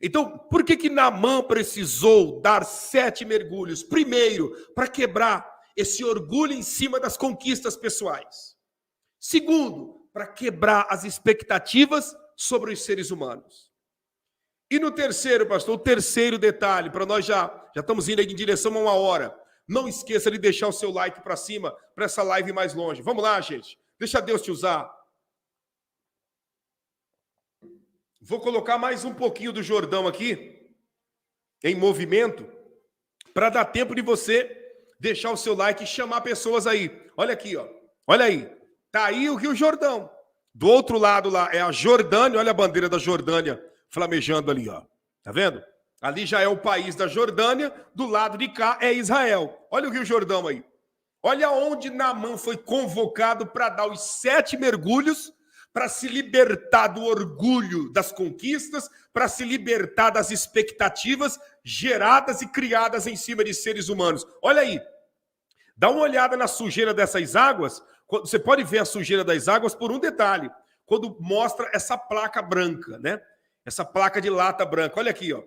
Então, por que Naamã precisou dar 7 mergulhos? Primeiro, para quebrar esse orgulho em cima das conquistas pessoais. Segundo, para quebrar as expectativas sobre os seres humanos. E no terceiro, pastor, o terceiro detalhe, para nós já estamos indo aí em direção a 1 hora. Não esqueça de deixar o seu like para cima, para essa live mais longe. Vamos lá, gente. Deixa Deus te usar. Vou colocar mais um pouquinho do Jordão aqui, em movimento, para dar tempo de você deixar o seu like e chamar pessoas aí. Olha aqui, ó. Olha aí. Tá aí o Rio Jordão. Do outro lado lá é a Jordânia. Olha a bandeira da Jordânia flamejando ali, ó. Tá vendo? Ali já é o país da Jordânia, do lado de cá é Israel. Olha o Rio Jordão aí. Olha onde Naamã foi convocado para dar os 7 mergulhos, para se libertar do orgulho das conquistas, para se libertar das expectativas geradas e criadas em cima de seres humanos. Olha aí, dá uma olhada na sujeira dessas águas. Você pode ver a sujeira das águas por um detalhe, quando mostra essa placa branca, né? Essa placa de lata branca. Olha aqui, ó.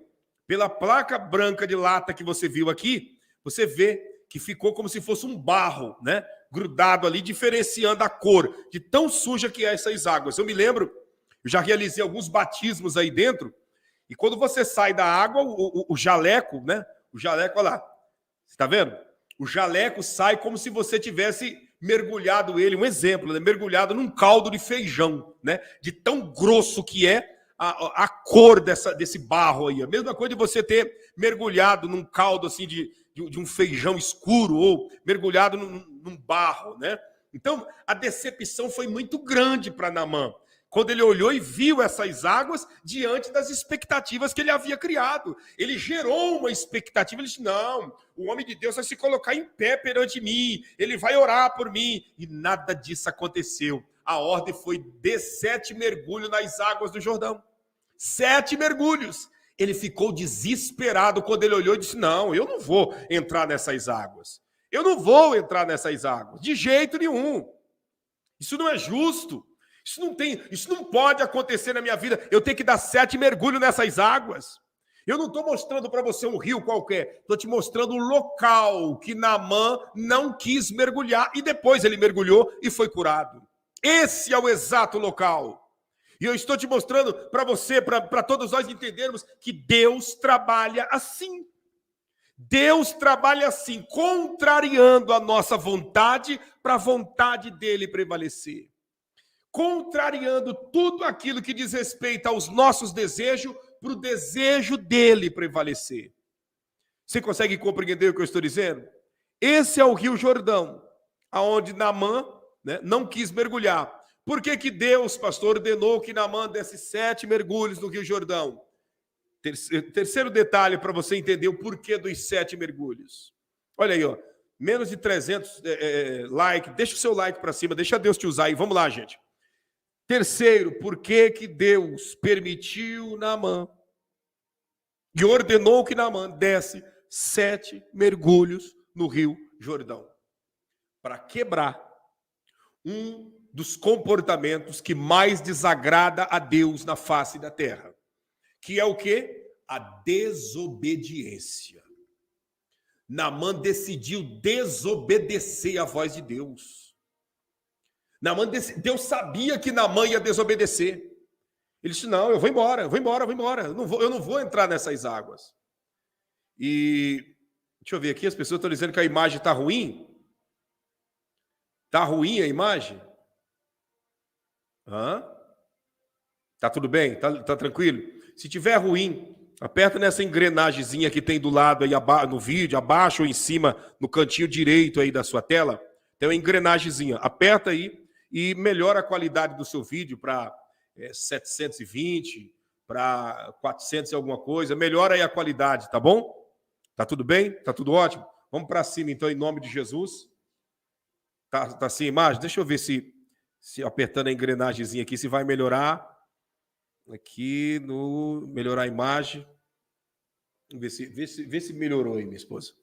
Pela placa branca de lata que você viu aqui, você vê que ficou como se fosse um barro, né? Grudado ali, diferenciando a cor de tão suja que é essas águas. Eu me lembro, eu já realizei alguns batismos aí dentro, e quando você sai da água, o jaleco, né? O jaleco, olha lá, você está vendo? O jaleco sai como se você tivesse mergulhado ele, um exemplo, né? Mergulhado num caldo de feijão, né? De tão grosso que é a cor desse barro aí. A mesma coisa de você ter mergulhado num caldo assim de um feijão escuro ou mergulhado num barro, né? Então, a decepção foi muito grande para Naamã, quando ele olhou e viu essas águas diante das expectativas que ele havia criado. Ele gerou uma expectativa, ele disse, não, o homem de Deus vai se colocar em pé perante mim, ele vai orar por mim, e nada disso aconteceu. A ordem foi de 7 mergulhos nas águas do Jordão. 7 mergulhos. Ele ficou desesperado quando ele olhou e disse, não, eu não vou entrar nessas águas. Eu não vou entrar nessas águas, de jeito nenhum. Isso não é justo. Isso não pode acontecer na minha vida. Eu tenho que dar 7 mergulhos nessas águas. Eu não estou mostrando para você um rio qualquer. Estou te mostrando um local que Naamã não quis mergulhar e depois ele mergulhou e foi curado. Esse é o exato local. E eu estou te mostrando para você, para todos nós entendermos que Deus trabalha assim. Deus trabalha assim, contrariando a nossa vontade para a vontade dele prevalecer. Contrariando tudo aquilo que diz respeito aos nossos desejos para o desejo dele prevalecer. Você consegue compreender o que eu estou dizendo? Esse é o Rio Jordão, aonde Naamã, né, não quis mergulhar. Por que Deus, pastor, ordenou que Naamã desse 7 mergulhos no Rio Jordão? Terceiro detalhe para você entender o porquê dos 7 mergulhos. Olha aí, ó, menos de 300 likes. Deixa o seu like para cima, deixa Deus te usar aí. Vamos lá, gente. Terceiro, por que Deus permitiu Naamã e ordenou que Naamã desse 7 mergulhos no Rio Jordão? Para quebrar um dos comportamentos que mais desagrada a Deus na face da terra, que é o quê? A desobediência. Naamã decidiu desobedecer à voz de Deus. Deus sabia que Naamã ia desobedecer. Ele disse, não, eu vou embora. Eu não vou entrar nessas águas. E, deixa eu ver aqui, as pessoas estão dizendo que a imagem está ruim. Está ruim a imagem? Tá tudo bem? Tá tranquilo? Se tiver ruim, aperta nessa engrenagemzinha que tem do lado aí no vídeo, abaixo ou em cima, no cantinho direito aí da sua tela, tem uma engrenagemzinha. Aperta aí e melhora a qualidade do seu vídeo para 720, para 400 e alguma coisa. Melhora aí a qualidade, tá bom? Tá tudo bem? Tá tudo ótimo? Vamos para cima então, em nome de Jesus. Tá assim a imagem? Deixa eu ver se apertando a engrenagemzinha aqui, se vai melhorar. Aqui no melhorar a imagem. Vê se melhorou aí, minha esposa.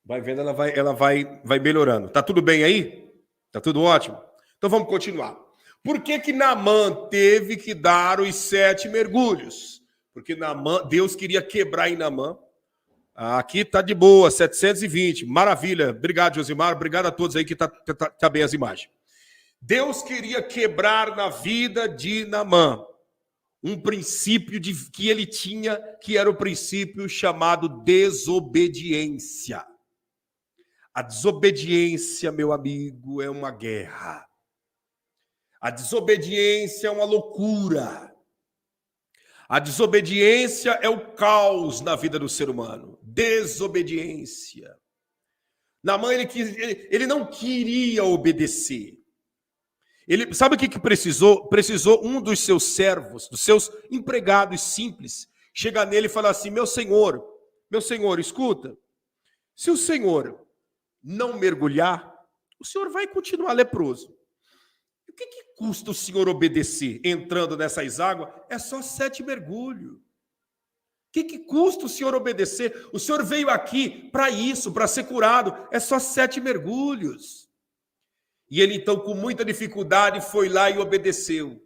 Vai vendo, ela vai melhorando. Tá tudo bem aí? Tá tudo ótimo? Então vamos continuar. Por que Naamã teve que dar os 7 mergulhos? Porque Deus queria quebrar em Naamã. Aqui tá de boa, 720. Maravilha. Obrigado, Josimar. Obrigado a todos aí que tá bem as imagens. Deus queria quebrar na vida de Naamã um princípio que ele tinha, que era o princípio chamado desobediência. A desobediência, meu amigo, é uma guerra. A desobediência é uma loucura. A desobediência é o caos na vida do ser humano. Desobediência. Naamã, ele não queria obedecer. Sabe o que precisou? Precisou um dos seus servos, dos seus empregados simples, chegar nele e falar assim, meu senhor, escuta, se o senhor não mergulhar, o senhor vai continuar leproso. O que custa o senhor obedecer entrando nessas águas? É só 7 mergulhos. O que custa o senhor obedecer? O senhor veio aqui para isso, para ser curado. É só 7 mergulhos. E ele, então, com muita dificuldade, foi lá e obedeceu.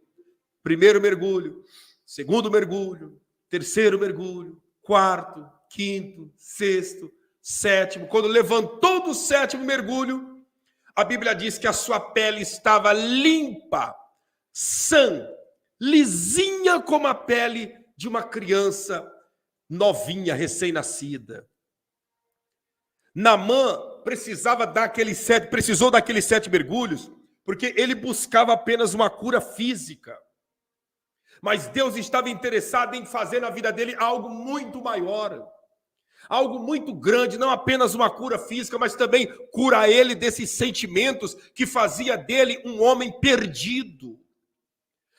Primeiro mergulho, segundo mergulho, terceiro mergulho, quarto, quinto, sexto, sétimo. Quando levantou do sétimo mergulho, a Bíblia diz que a sua pele estava limpa, sã, lisinha como a pele de uma criança novinha, recém-nascida. Naamã precisou daqueles 7 mergulhos, porque ele buscava apenas uma cura física. Mas Deus estava interessado em fazer na vida dele algo muito maior, algo muito grande, não apenas uma cura física, mas também cura ele desses sentimentos que fazia dele um homem perdido.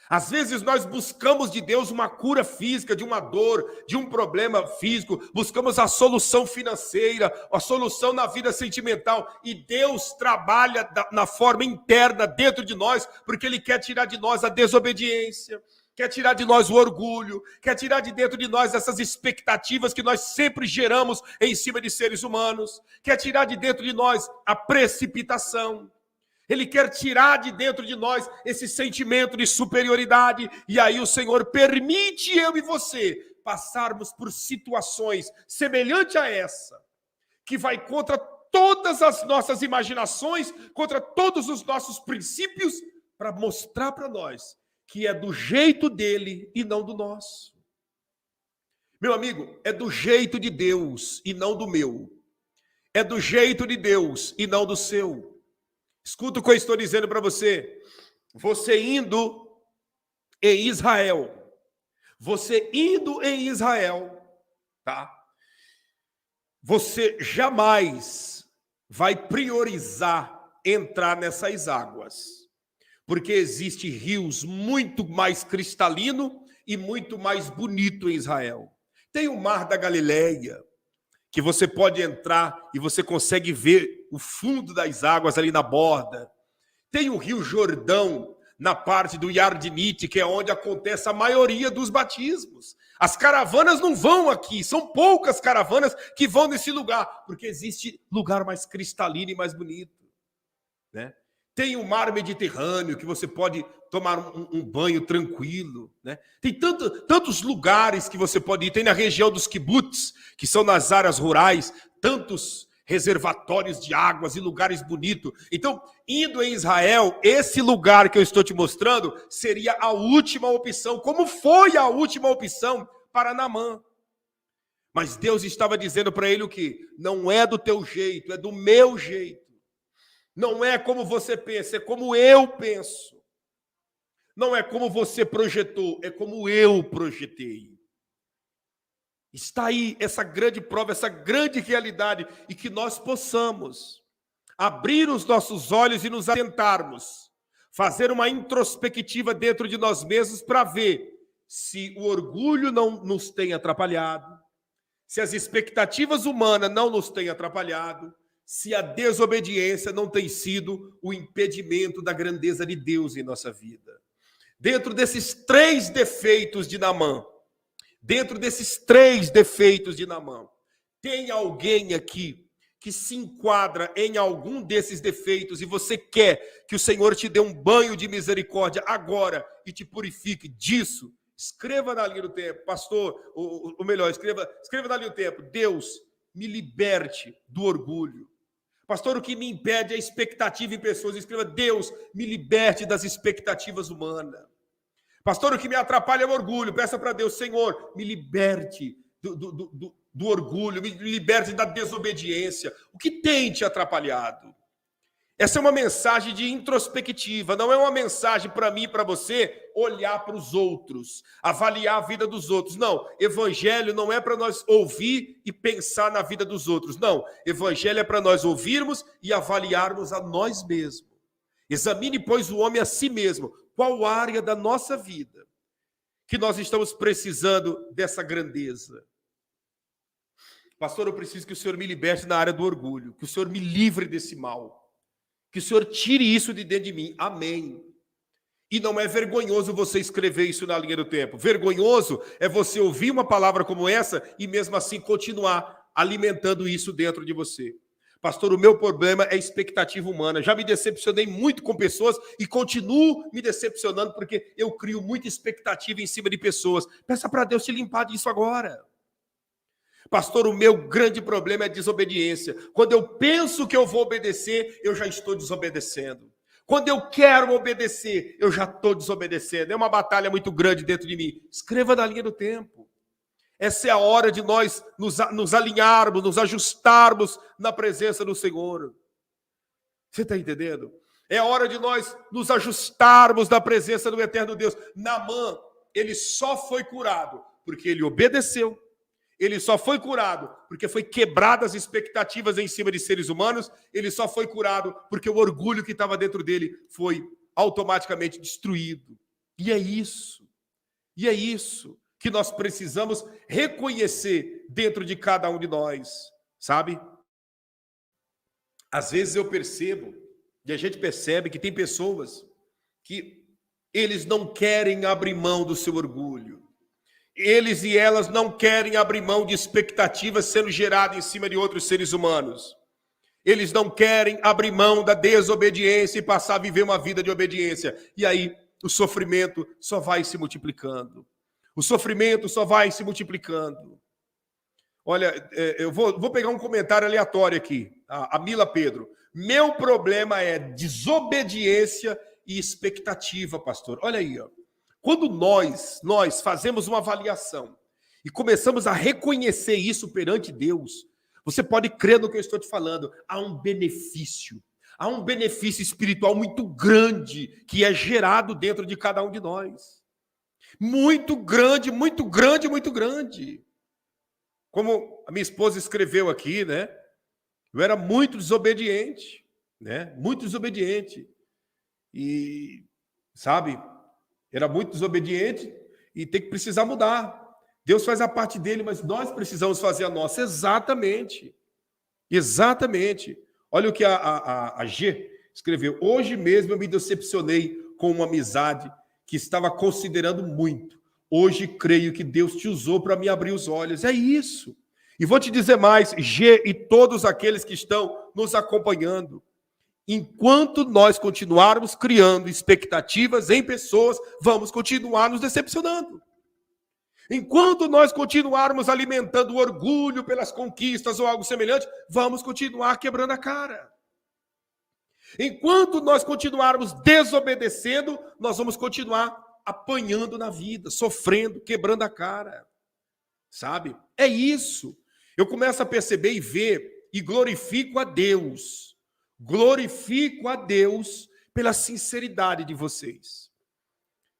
Às vezes nós buscamos de Deus uma cura física, de uma dor, de um problema físico, buscamos a solução financeira, a solução na vida sentimental, e Deus trabalha na forma interna dentro de nós, porque Ele quer tirar de nós a desobediência, quer tirar de nós o orgulho, quer tirar de dentro de nós essas expectativas que nós sempre geramos em cima de seres humanos, quer tirar de dentro de nós a precipitação. Ele quer tirar de dentro de nós esse sentimento de superioridade. E aí o Senhor permite eu e você passarmos por situações semelhantes a essa, que vai contra todas as nossas imaginações, contra todos os nossos princípios, para mostrar para nós que é do jeito dele e não do nosso. Meu amigo, é do jeito de Deus e não do meu. É do jeito de Deus e não do seu. Escuta o que eu estou dizendo para você. Você indo em Israel, tá? Você jamais vai priorizar entrar nessas águas, porque existe rios muito mais cristalino e muito mais bonito em Israel. Tem o Mar da Galileia, que você pode entrar e você consegue ver o fundo das águas ali na borda. Tem o Rio Jordão, na parte do Yardinite, que é onde acontece a maioria dos batismos. As caravanas não vão aqui, são poucas caravanas que vão nesse lugar, porque existe lugar mais cristalino e mais bonito, né? Tem o Mar Mediterrâneo, que você pode tomar um banho tranquilo, né? Tem tantos lugares que você pode ir. Tem na região dos kibbutz, que são nas áreas rurais, tantos reservatórios de águas e lugares bonitos. Então, indo em Israel, esse lugar que eu estou te mostrando seria a última opção, como foi a última opção para Naamã. Mas Deus estava dizendo para ele o quê? Não é do teu jeito, é do meu jeito. Não é como você pensa, é como eu penso. Não é como você projetou, é como eu projetei. Está aí essa grande prova, essa grande realidade, e que nós possamos abrir os nossos olhos e nos atentarmos, fazer uma introspectiva dentro de nós mesmos para ver se o orgulho não nos tem atrapalhado, se as expectativas humanas não nos têm atrapalhado, se a desobediência não tem sido o impedimento da grandeza de Deus em nossa vida. Dentro desses 3 defeitos de Naamã, tem alguém aqui que se enquadra em algum desses defeitos e você quer que o Senhor te dê um banho de misericórdia agora e te purifique disso? Escreva na linha do tempo, pastor, ou melhor, escreva na linha do tempo: Deus, me liberte do orgulho. Pastor, o que me impede é a expectativa em pessoas. Escreva: Deus, me liberte das expectativas humanas. Pastor, o que me atrapalha é o orgulho. Peça para Deus: Senhor, me liberte do orgulho, me liberte da desobediência. O que tem te atrapalhado? Essa é uma mensagem de introspectiva, não é uma mensagem para mim e para você olhar para os outros, avaliar a vida dos outros. Não, evangelho não é para nós ouvir e pensar na vida dos outros. Não, evangelho é para nós ouvirmos e avaliarmos a nós mesmos. Examine, pois, o homem a si mesmo. Qual área da nossa vida que nós estamos precisando dessa grandeza? Pastor, eu preciso que o Senhor me liberte na área do orgulho, que o Senhor me livre desse mal. Que o Senhor tire isso de dentro de mim. Amém. E não é vergonhoso você escrever isso na linha do tempo. Vergonhoso é você ouvir uma palavra como essa e mesmo assim continuar alimentando isso dentro de você. Pastor, o meu problema é expectativa humana. Já me decepcionei muito com pessoas e continuo me decepcionando porque eu crio muita expectativa em cima de pessoas. Peça para Deus te limpar disso agora. Pastor, o meu grande problema é desobediência. Quando eu penso que eu vou obedecer, eu já estou desobedecendo. Quando eu quero obedecer, eu já estou desobedecendo. É uma batalha muito grande dentro de mim. Escreva na linha do tempo. Essa é a hora de nós nos alinharmos, nos ajustarmos na presença do Senhor. Você está entendendo? É a hora de nós nos ajustarmos na presença do eterno Deus. Naamã, ele só foi curado porque ele obedeceu. Ele só foi curado porque foi quebradas as expectativas em cima de seres humanos. Ele só foi curado porque o orgulho que estava dentro dele foi automaticamente destruído. E é isso que nós precisamos reconhecer dentro de cada um de nós, sabe? Às vezes eu percebo, e a gente percebe que tem pessoas que eles não querem abrir mão do seu orgulho. Eles e elas não querem abrir mão de expectativas sendo geradas em cima de outros seres humanos. Eles não querem abrir mão da desobediência e passar a viver uma vida de obediência. E aí o sofrimento só vai se multiplicando. O sofrimento só vai se multiplicando. Olha, eu vou pegar um comentário aleatório aqui. A Mila Pedro. Meu problema é desobediência e expectativa, pastor. Olha aí, ó. Quando nós fazemos uma avaliação e começamos a reconhecer isso perante Deus, você pode crer no que eu estou te falando. Há um benefício espiritual muito grande que é gerado dentro de cada um de nós. Muito grande, muito grande, muito grande. Como a minha esposa escreveu aqui, né? Eu era muito desobediente, né? Muito desobediente. E, sabe, era muito desobediente e tem que precisar mudar. Deus faz a parte dele, mas nós precisamos fazer a nossa. Exatamente. Exatamente. Olha o que a G escreveu. Hoje mesmo eu me decepcionei com uma amizade que estava considerando muito. Hoje creio que Deus te usou para me abrir os olhos. É isso. E vou te dizer mais, G e todos aqueles que estão nos acompanhando. Enquanto nós continuarmos criando expectativas em pessoas, vamos continuar nos decepcionando. Enquanto nós continuarmos alimentando o orgulho pelas conquistas ou algo semelhante, vamos continuar quebrando a cara. Enquanto nós continuarmos desobedecendo, nós vamos continuar apanhando na vida, sofrendo, quebrando a cara. Sabe? É isso. Eu começo a perceber e ver e glorifico a Deus. Glorifico a Deus pela sinceridade de vocês.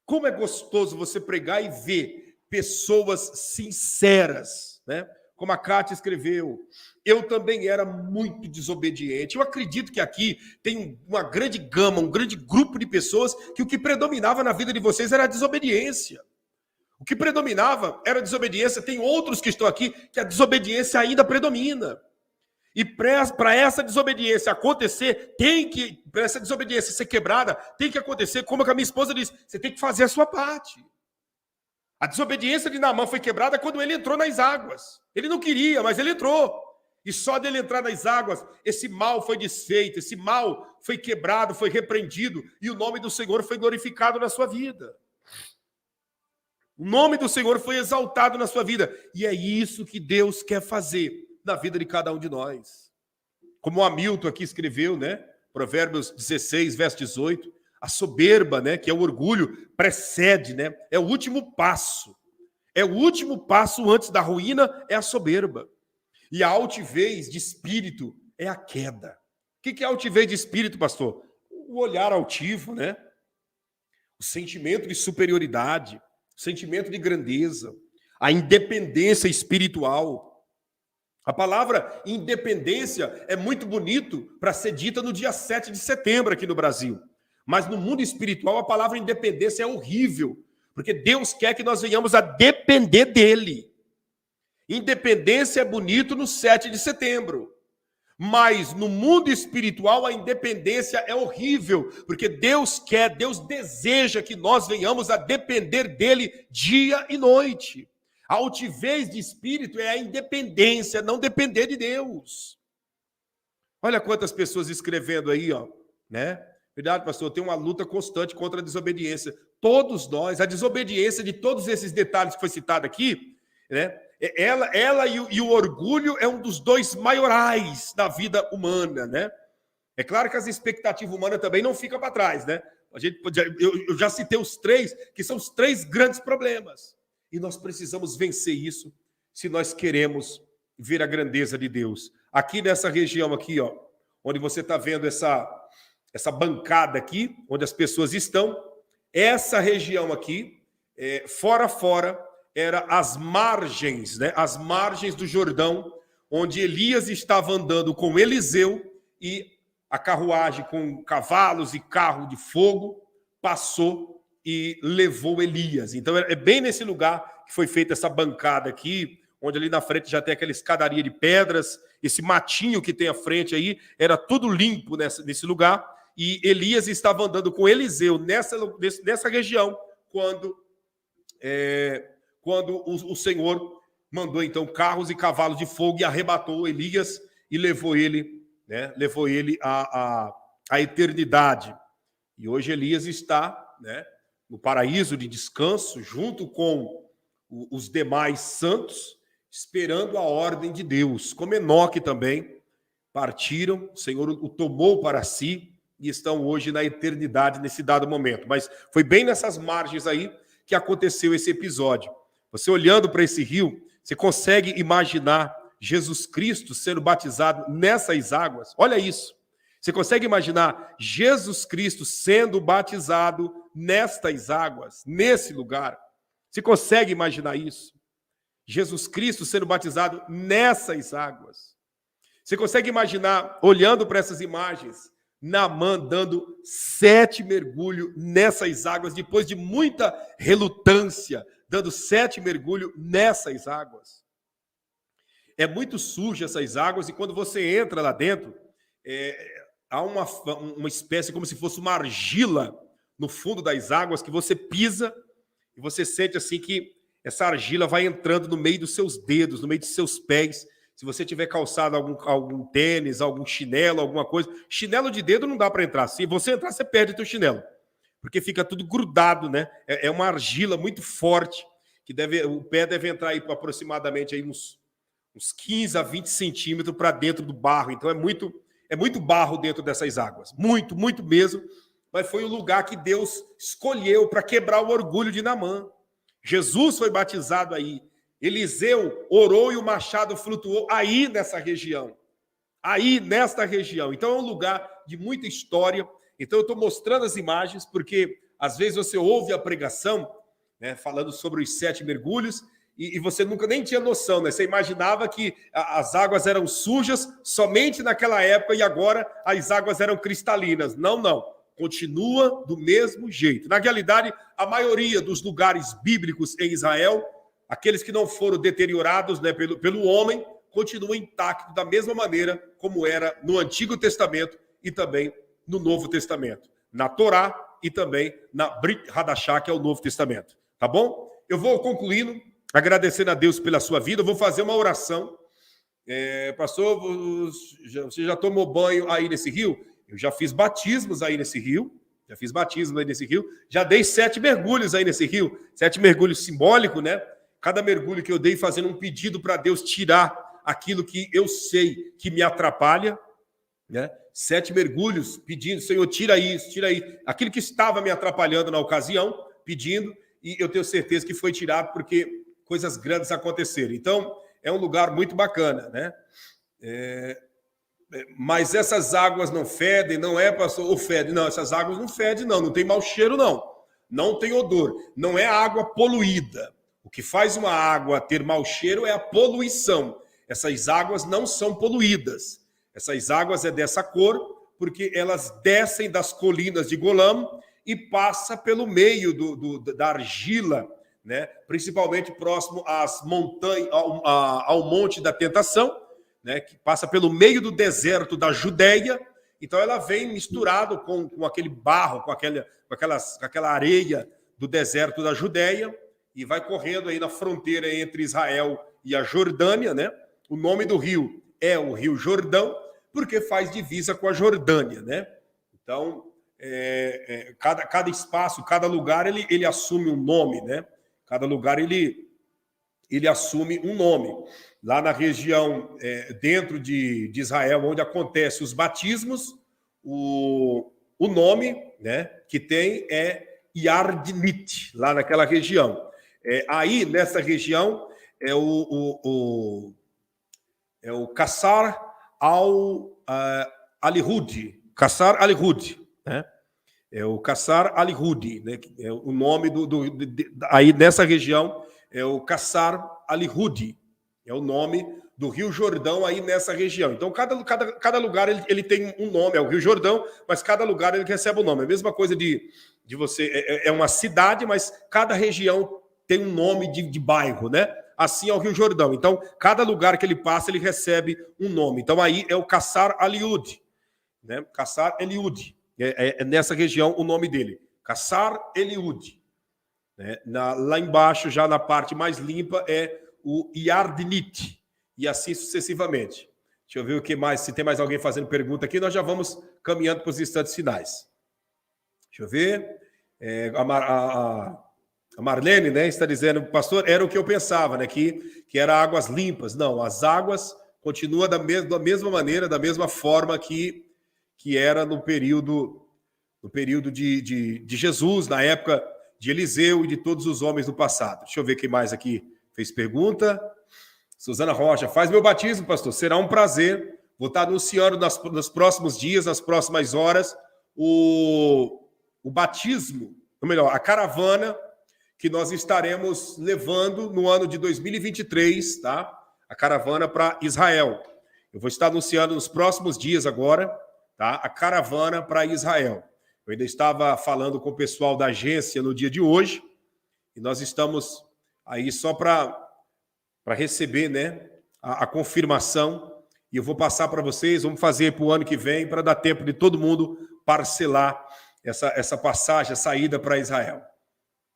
Como é gostoso você pregar e ver pessoas sinceras, né? Como a Cátia escreveu, eu também era muito desobediente. Eu acredito que aqui tem uma grande gama, um grande grupo de pessoas que o que predominava na vida de vocês era a desobediência. O que predominava era a desobediência. Tem outros que estão aqui que a desobediência ainda predomina. E para essa desobediência acontecer, para essa desobediência ser quebrada, tem que acontecer, como a minha esposa disse, você tem que fazer a sua parte. A desobediência de Naamã foi quebrada quando ele entrou nas águas. Ele não queria, mas ele entrou. E só dele entrar nas águas, esse mal foi desfeito, esse mal foi quebrado, foi repreendido, e o nome do Senhor foi glorificado na sua vida. O nome do Senhor foi exaltado na sua vida. E é isso que Deus quer fazer na vida de cada um de nós. Como o Hamilton aqui escreveu, né? Provérbios 16, verso 18. A soberba, né? Que é o orgulho, precede, né? É o último passo. É o último passo antes da ruína, é a soberba. E a altivez de espírito é a queda. O que é altivez de espírito, pastor? O olhar altivo, né? O sentimento de superioridade, o sentimento de grandeza, a independência espiritual. A palavra independência é muito bonito para ser dita no dia 7 de setembro aqui no Brasil. Mas no mundo espiritual a palavra independência é horrível, porque Deus quer que nós venhamos a depender dele. Independência é bonito no 7 de setembro. Mas no mundo espiritual a independência é horrível, porque Deus quer, Deus deseja que nós venhamos a depender dele dia e noite. A altivez de espírito é a independência, não depender de Deus. Olha quantas pessoas escrevendo aí, ó, né? Verdade, pastor, tem uma luta constante contra a desobediência. Todos nós, a desobediência de todos esses detalhes que foi citado aqui, né? Ela e o orgulho é um dos dois maiorais da vida humana, né? É claro que as expectativas humanas também não ficam para trás, né? Eu já citei os três, que são os três grandes problemas. E nós precisamos vencer isso se nós queremos ver a grandeza de Deus. Aqui nessa região aqui, ó, onde você está vendo essa bancada aqui, onde as pessoas estão, essa região aqui, fora, era as margens, né? As margens do Jordão, onde Elias estava andando com Eliseu e a carruagem com cavalos e carro de fogo passou e levou Elias. Então é bem nesse lugar que foi feita essa bancada aqui, onde ali na frente já tem aquela escadaria de pedras, esse matinho que tem à frente aí, era tudo limpo nesse lugar, e Elias estava andando com Eliseu nessa região, quando o Senhor mandou então carros e cavalos de fogo e arrebatou Elias e levou ele, né, à eternidade. E hoje Elias está, né, no paraíso de descanso, junto com os demais santos, esperando a ordem de Deus. Como Enoque também partiram, o Senhor o tomou para si e estão hoje na eternidade nesse dado momento. Mas foi bem nessas margens aí que aconteceu esse episódio. Você olhando para esse rio, você consegue imaginar Jesus Cristo sendo batizado nessas águas? Olha isso. Você consegue imaginar Jesus Cristo sendo batizado nestas águas, nesse lugar? Você consegue imaginar isso? Jesus Cristo sendo batizado nessas águas. Você consegue imaginar, olhando para essas imagens, Naamã dando 7 mergulhos nessas águas, depois de muita relutância, dando 7 mergulhos nessas águas. É muito suja essas águas, e quando você entra lá dentro, há uma espécie como se fosse uma argila no fundo das águas, que você pisa e você sente assim que essa argila vai entrando no meio dos seus dedos, no meio dos seus pés. Se você tiver calçado algum tênis, algum chinelo, alguma coisa, chinelo de dedo não dá para entrar. Se você entrar, você perde o teu chinelo, porque fica tudo grudado, né? É uma argila muito forte, que o pé deve entrar aí aproximadamente aí uns 15 a 20 centímetros para dentro do barro. Então é muito barro dentro dessas águas, muito, muito mesmo. Mas foi o lugar que Deus escolheu para quebrar o orgulho de Naamã. Jesus foi batizado aí. Eliseu orou e o machado flutuou aí nessa região. Aí nesta região. Então é um lugar de muita história. Então eu estou mostrando as imagens porque às vezes você ouve a pregação, né, falando sobre os 7 mergulhos e você nunca nem tinha noção, né? Você imaginava que as águas eram sujas somente naquela época e agora as águas eram cristalinas. Não. Continua do mesmo jeito. Na realidade, a maioria dos lugares bíblicos em Israel, aqueles que não foram deteriorados, né, pelo homem, continuam intactos da mesma maneira como era no Antigo Testamento e também no Novo Testamento. Na Torá e também na Brit Hadashah, que é o Novo Testamento. Tá bom? Eu vou concluindo, agradecendo a Deus pela sua vida. Eu vou fazer uma oração. Pastor, você já tomou banho aí nesse rio? Eu já fiz batismos aí nesse rio. Já dei 7 mergulhos aí nesse rio. 7 mergulhos simbólicos, né? Cada mergulho que eu dei fazendo um pedido para Deus tirar aquilo que eu sei que me atrapalha, né? 7 mergulhos pedindo, Senhor, tira isso, tira aí. Aquilo que estava me atrapalhando na ocasião, pedindo, e eu tenho certeza que foi tirado porque coisas grandes aconteceram. Então, é um lugar muito bacana, né? Mas essas águas não fedem, não é, pastor? Ou fedem? Não, essas águas não fedem, não tem mau cheiro, não. Não tem odor. Não é água poluída. O que faz uma água ter mau cheiro é a poluição. Essas águas não são poluídas. Essas águas é dessa cor porque elas descem das colinas de Golã e passa pelo meio da argila, né? Principalmente próximo às montanhas, ao Monte da Tentação, né, que passa pelo meio do deserto da Judéia. Então ela vem misturado com aquele barro, com aquela areia do deserto da Judéia, e vai correndo aí na fronteira entre Israel e a Jordânia, né? O nome do rio é o Rio Jordão, porque faz divisa com a Jordânia, né? Então, cada espaço, cada lugar, ele assume um nome, né? Cada lugar, ele assume um nome. Lá na região, dentro de Israel, onde acontecem os batismos, o nome, né, que tem é Yardnit, lá naquela região. Aí, nessa região, é o Qasr al-Alihud. Qasr al-Alihud, né? É o Qasr al-Alihud, né? É o nome aí nessa região é o Qasr al-Alihud. É o nome do Rio Jordão aí nessa região. Então, cada lugar ele tem um nome, é o Rio Jordão, mas cada lugar ele recebe um nome. É a mesma coisa de você... É uma cidade, mas cada região tem um nome de bairro, né? Assim é o Rio Jordão. Então, cada lugar que ele passa, ele recebe um nome. Então, aí é o Qasr al-Alihud, né? Qasr al-Alihud. É nessa região o nome dele. Qasr al-Alihud. Né? Lá embaixo, já na parte mais limpa, é o Yardnit. E assim sucessivamente. Deixa eu ver o que mais. Se tem mais alguém fazendo pergunta aqui, nós já vamos caminhando para os instantes finais. Deixa eu ver. A Marlene, né, está dizendo, pastor, era o que eu pensava, né, que era águas limpas. Não, as águas continuam da mesma maneira, da mesma forma que era no período de Jesus, na época de Eliseu e de todos os homens do passado. Deixa eu ver quem mais aqui fez pergunta. Suzana Rocha, faz meu batismo, pastor. Será um prazer. Vou estar anunciando nos próximos dias, nas próximas horas, o batismo, ou melhor, a caravana que nós estaremos levando no ano de 2023, tá? A caravana para Israel. Eu vou estar anunciando nos próximos dias agora, tá? A caravana para Israel. Eu ainda estava falando com o pessoal da agência no dia de hoje, e nós estamos aí só para receber, né, a confirmação, e eu vou passar para vocês, vamos fazer para o ano que vem, para dar tempo de todo mundo parcelar essa passagem, a saída para Israel.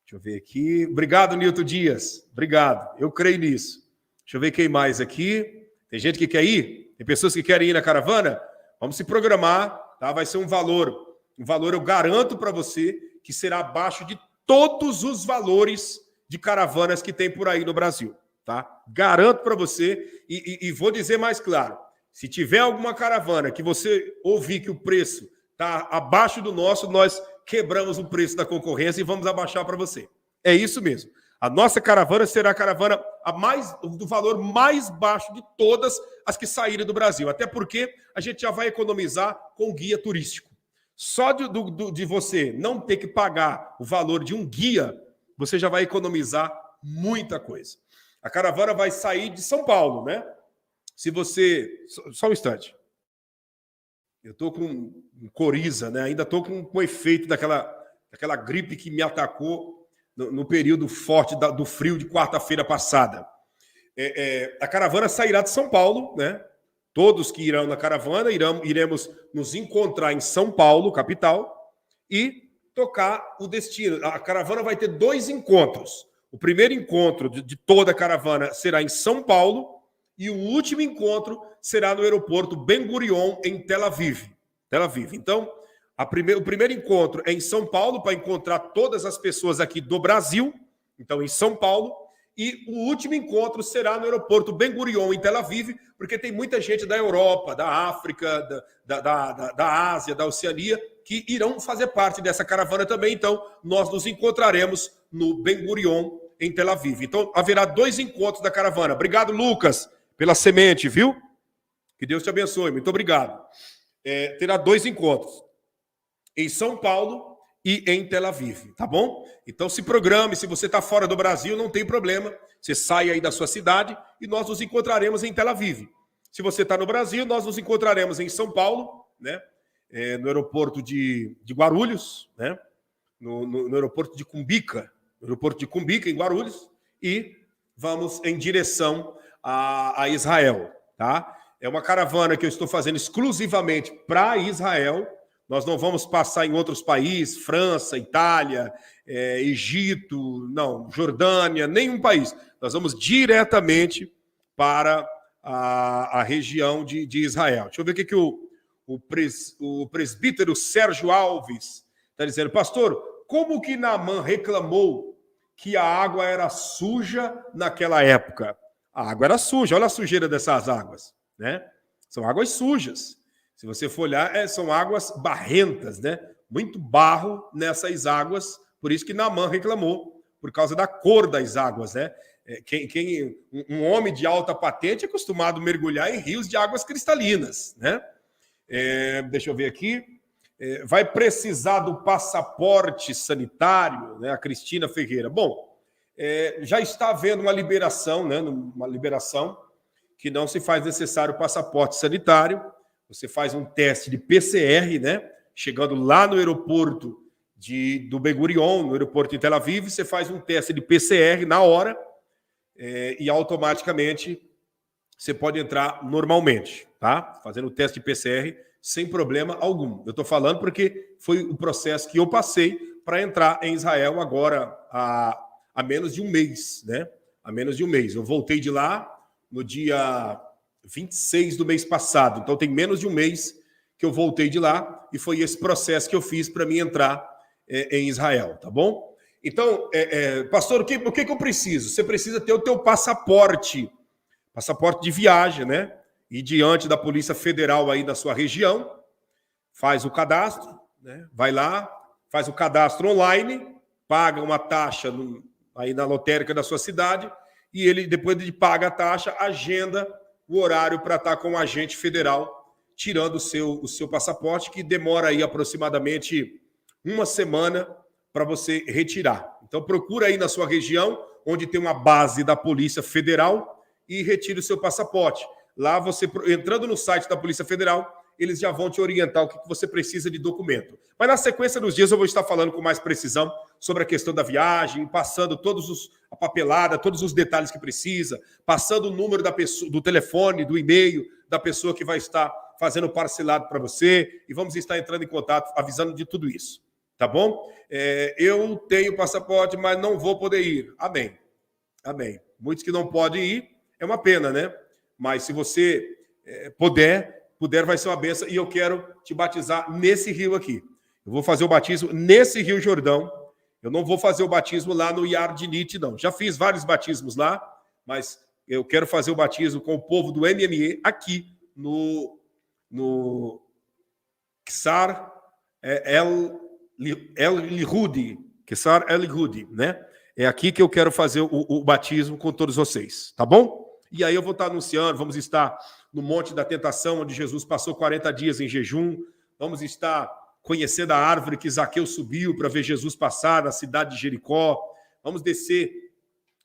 Deixa eu ver aqui. Obrigado, Nilton Dias. Obrigado. Eu creio nisso. Deixa eu ver quem mais aqui. Tem gente que quer ir? Tem pessoas que querem ir na caravana? Vamos se programar, tá? Vai ser um valor. Um valor, eu garanto para você, que será abaixo de todos os valores de caravanas que tem por aí no Brasil, tá? Garanto para você e vou dizer mais claro. Se tiver alguma caravana que você ouvir que o preço está abaixo do nosso, nós quebramos o preço da concorrência e vamos abaixar para você. É isso mesmo. A nossa caravana será a caravana do valor mais baixo de todas as que saírem do Brasil. Até porque a gente já vai economizar com guia turístico. Só de você não ter que pagar o valor de um guia, você já vai economizar muita coisa. A caravana vai sair de São Paulo, né? Se você... Só um instante. Eu estou com coriza, né? Ainda estou com o efeito daquela gripe que me atacou no período forte do frio de quarta-feira passada. A caravana sairá de São Paulo, né? Todos que irão na caravana iremos nos encontrar em São Paulo, capital, e tocar o destino. A caravana vai ter 2 encontros. O primeiro encontro de toda a caravana será em São Paulo, e o último encontro será no aeroporto Ben Gurion, em Tel Aviv. Então, o primeiro encontro é em São Paulo, para encontrar todas as pessoas aqui do Brasil, então em São Paulo, e o último encontro será no aeroporto Ben Gurion, em Tel Aviv, porque tem muita gente da Europa, da África, da Ásia, da Oceania, que irão fazer parte dessa caravana também. Então, nós nos encontraremos no Ben Gurion, em Tel Aviv. Então, haverá 2 encontros da caravana. Obrigado, Lucas, pela semente, viu? Que Deus te abençoe. Muito obrigado. Terá 2 encontros. Em São Paulo e em Tel Aviv, tá bom? Então se programe, se você está fora do Brasil, não tem problema, você sai aí da sua cidade e nós nos encontraremos em Tel Aviv. Se você está no Brasil, nós nos encontraremos em São Paulo, né? No aeroporto de Guarulhos, né? No aeroporto de Cumbica, em Guarulhos, e vamos em direção a Israel, tá? É uma caravana que eu estou fazendo exclusivamente para Israel. Nós não vamos passar em outros países, França, Itália, Egito, não, Jordânia, nenhum país. Nós vamos diretamente para a região de Israel. Deixa eu ver o que o presbítero Sérgio Alves está dizendo. Pastor, como que Naamã reclamou que a água era suja naquela época? A água era suja, olha a sujeira dessas águas, né? São águas sujas. Se você for olhar, são águas barrentas, né? Muito barro nessas águas, por isso que Naamã reclamou, por causa da cor das águas, né? Um homem de alta patente é acostumado a mergulhar em rios de águas cristalinas, né? Deixa eu ver aqui. Vai precisar do passaporte sanitário, né? A Cristina Ferreira. Bom, já está havendo uma liberação, né? Uma liberação que não se faz necessário o passaporte sanitário. Você faz um teste de PCR, né? Chegando lá no aeroporto do Ben Gurion, no aeroporto de Tel Aviv, você faz um teste de PCR na hora e automaticamente você pode entrar normalmente, tá? Fazendo o teste de PCR sem problema algum. Eu estou falando porque foi o processo que eu passei para entrar em Israel agora há menos de um mês, né? Há menos de um mês. Eu voltei de lá no dia 26 do mês passado. Então, tem menos de um mês que eu voltei de lá e foi esse processo que eu fiz para mim entrar em Israel, tá bom? Então, pastor, o que eu preciso? Você precisa ter o teu passaporte de viagem, né? E diante da Polícia Federal aí da sua região, faz o cadastro, né? Vai lá, faz o cadastro online, paga uma taxa aí na lotérica da sua cidade e ele, depois de paga a taxa, agenda o horário para estar com o agente federal tirando o seu passaporte, que demora aí aproximadamente uma semana para você retirar. Então, procura aí na sua região, onde tem uma base da Polícia Federal, e retire o seu passaporte. Lá, você entrando no site da Polícia Federal, eles já vão te orientar o que você precisa de documento. Mas na sequência dos dias eu vou estar falando com mais precisão sobre a questão da viagem, passando a papelada, todos os detalhes que precisa, passando o número da pessoa, do telefone, do e-mail da pessoa que vai estar fazendo o parcelado para você, e vamos estar entrando em contato, avisando de tudo isso. Tá bom? Eu tenho passaporte, mas não vou poder ir. Amém. Amém. Muitos que não podem ir, é uma pena, né? Mas se você puder, vai ser uma benção, e eu quero te batizar nesse rio aqui. Eu vou fazer o batismo nesse Rio Jordão. Eu não vou fazer o batismo lá no Yardinite, não. Já fiz vários batismos lá, mas eu quero fazer o batismo com o povo do MME aqui no Ksar El-Lihudi, Ksar El-Lihudi, né? É aqui que eu quero fazer o batismo com todos vocês, tá bom? E aí eu vou estar anunciando, vamos estar no Monte da Tentação, onde Jesus passou 40 dias em jejum. Vamos estar conhecendo a árvore que Zaqueu subiu para ver Jesus passar na cidade de Jericó. Vamos descer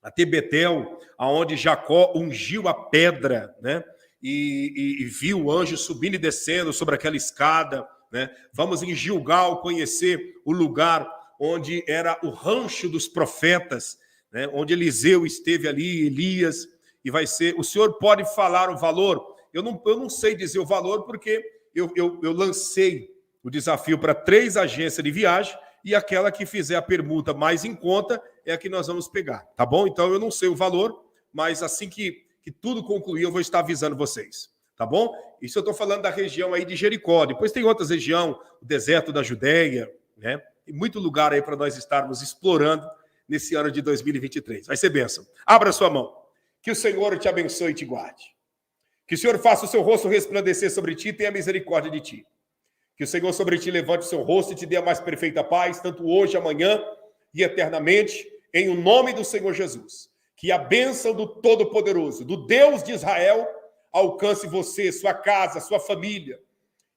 até Betel, aonde Jacó ungiu a pedra, né? E viu o anjo subindo e descendo sobre aquela escada, né? Vamos em Gilgal conhecer o lugar onde era o rancho dos profetas, né? Onde Eliseu esteve ali, Elias, e vai ser... O senhor pode falar o valor? Eu não sei dizer o valor, porque eu lancei o desafio para 3 agências de viagem, e aquela que fizer a permuta mais em conta é a que nós vamos pegar, tá bom? Então, eu não sei o valor, mas assim que tudo concluir, eu vou estar avisando vocês, tá bom? Isso eu estou falando da região aí de Jericó. Depois tem outras regiões, o deserto da Judéia, né? Tem muito lugar aí para nós estarmos explorando nesse ano de 2023. Vai ser bênção. Abra sua mão. Que o Senhor te abençoe e te guarde. Que o Senhor faça o seu rosto resplandecer sobre ti e tenha misericórdia de ti. Que o Senhor sobre ti levante o seu rosto e te dê a mais perfeita paz, tanto hoje, amanhã e eternamente, em o nome do Senhor Jesus. Que a bênção do Todo-Poderoso, do Deus de Israel, alcance você, sua casa, sua família.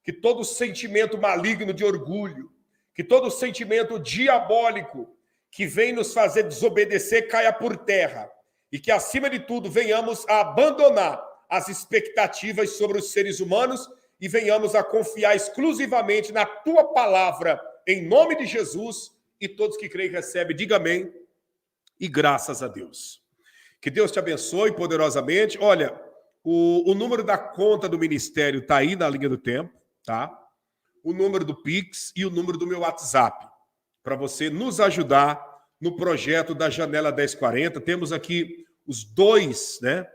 Que todo sentimento maligno de orgulho, que todo sentimento diabólico que vem nos fazer desobedecer caia por terra. E que, acima de tudo, venhamos a abandonar as expectativas sobre os seres humanos e venhamos a confiar exclusivamente na tua palavra, em nome de Jesus. E todos que creem e recebem, diga amém e graças a Deus. Que Deus te abençoe poderosamente. Olha, O número da conta do ministério está aí na linha do tempo, tá? O número do Pix e o número do meu WhatsApp, para você nos ajudar no projeto da Janela 1040. Temos aqui os dois, né?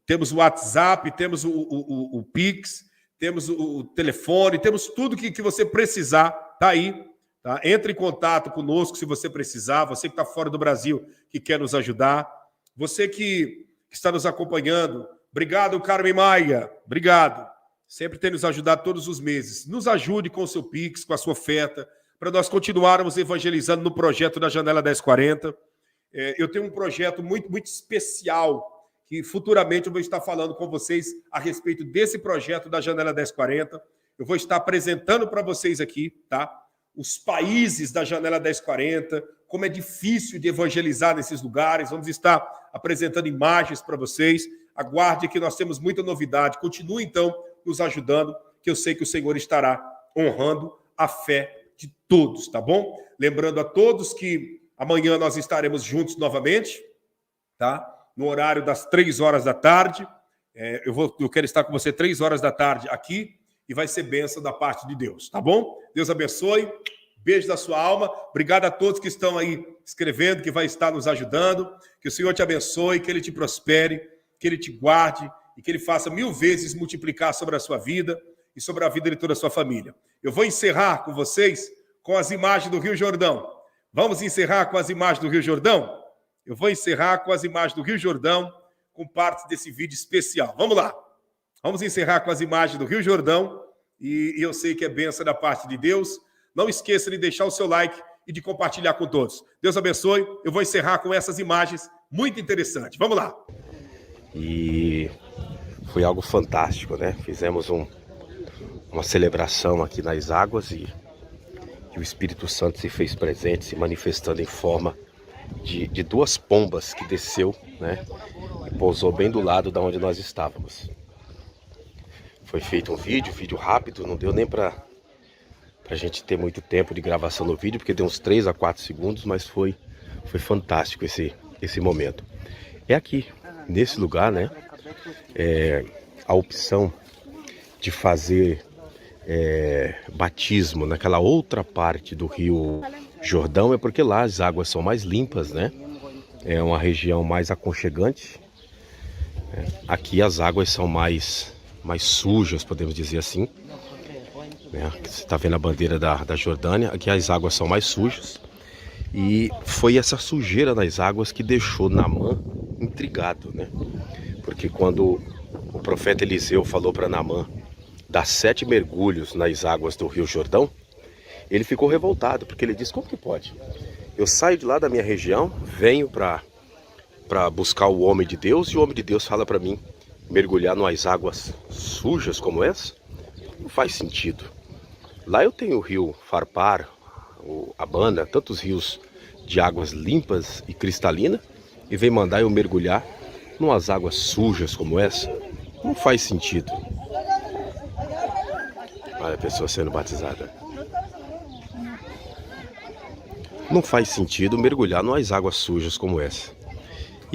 Temos o WhatsApp, temos o Pix, temos o telefone, temos tudo que você precisar, tá aí. Tá? Entre em contato conosco se você precisar, você que está fora do Brasil, que quer nos ajudar, você que está nos acompanhando, obrigado, Carmen Maia, obrigado. Sempre tem nos ajudado todos os meses. Nos ajude com o seu Pix, com a sua oferta, para nós continuarmos evangelizando no projeto da Janela 1040. Eu tenho um projeto muito, muito especial, que futuramente eu vou estar falando com vocês a respeito desse projeto da Janela 1040. Eu vou estar apresentando para vocês aqui, tá? Os países da Janela 1040, como é difícil de evangelizar nesses lugares. Vamos estar apresentando imagens para vocês. Aguarde que nós temos muita novidade. Continue, então, nos ajudando, que eu sei que o Senhor estará honrando a fé de todos, tá bom? Lembrando a todos que amanhã nós estaremos juntos novamente, tá? No horário das 3 horas da tarde. Eu quero estar com você 3 horas da tarde aqui, e vai ser bênção da parte de Deus, tá bom? Deus abençoe, beijo da sua alma, obrigado a todos que estão aí escrevendo, que vai estar nos ajudando, que o Senhor te abençoe, que Ele te prospere, que Ele te guarde e que Ele faça 1000 vezes multiplicar sobre a sua vida e sobre a vida de toda a sua família. Eu vou encerrar com vocês com as imagens do Rio Jordão. Vamos encerrar com as imagens do Rio Jordão? Eu vou encerrar com as imagens do Rio Jordão, com parte desse vídeo especial. Vamos lá! Vamos encerrar com as imagens do Rio Jordão, e eu sei que é bênção da parte de Deus. Não esqueça de deixar o seu like e de compartilhar com todos. Deus abençoe. Eu vou encerrar com essas imagens muito interessantes. Vamos lá. E foi algo fantástico, né? Fizemos uma celebração aqui nas águas e o Espírito Santo se fez presente, se manifestando em forma de 2 pombas que desceu, né? E pousou bem do lado da onde nós estávamos. Foi feito um vídeo rápido, não deu nem pra gente ter muito tempo de gravação no vídeo, porque deu uns 3 a 4 segundos, mas foi fantástico esse momento. É aqui, nesse lugar, né, a opção de fazer batismo naquela outra parte do Rio Jordão é porque lá as águas são mais limpas, né? É uma região mais aconchegante. Aqui as águas são mais sujas, podemos dizer assim. Você está vendo a bandeira da Jordânia. Aqui as águas são mais sujas. E foi essa sujeira nas águas que deixou Naamã intrigado, né? Porque quando o profeta Eliseu falou para Naamã dar 7 mergulhos nas águas do Rio Jordão, ele ficou revoltado, porque ele disse: como que pode? Eu saio de lá da minha região, venho para buscar o homem de Deus, e o homem de Deus fala para mim mergulhar nas águas sujas como essa? Não faz sentido. Lá eu tenho o rio Farpar, o Abana, tantos rios de águas limpas e cristalinas, e vem mandar eu mergulhar numas águas sujas como essa? Não faz sentido. Olha a pessoa sendo batizada. Não faz sentido mergulhar numas águas sujas como essa.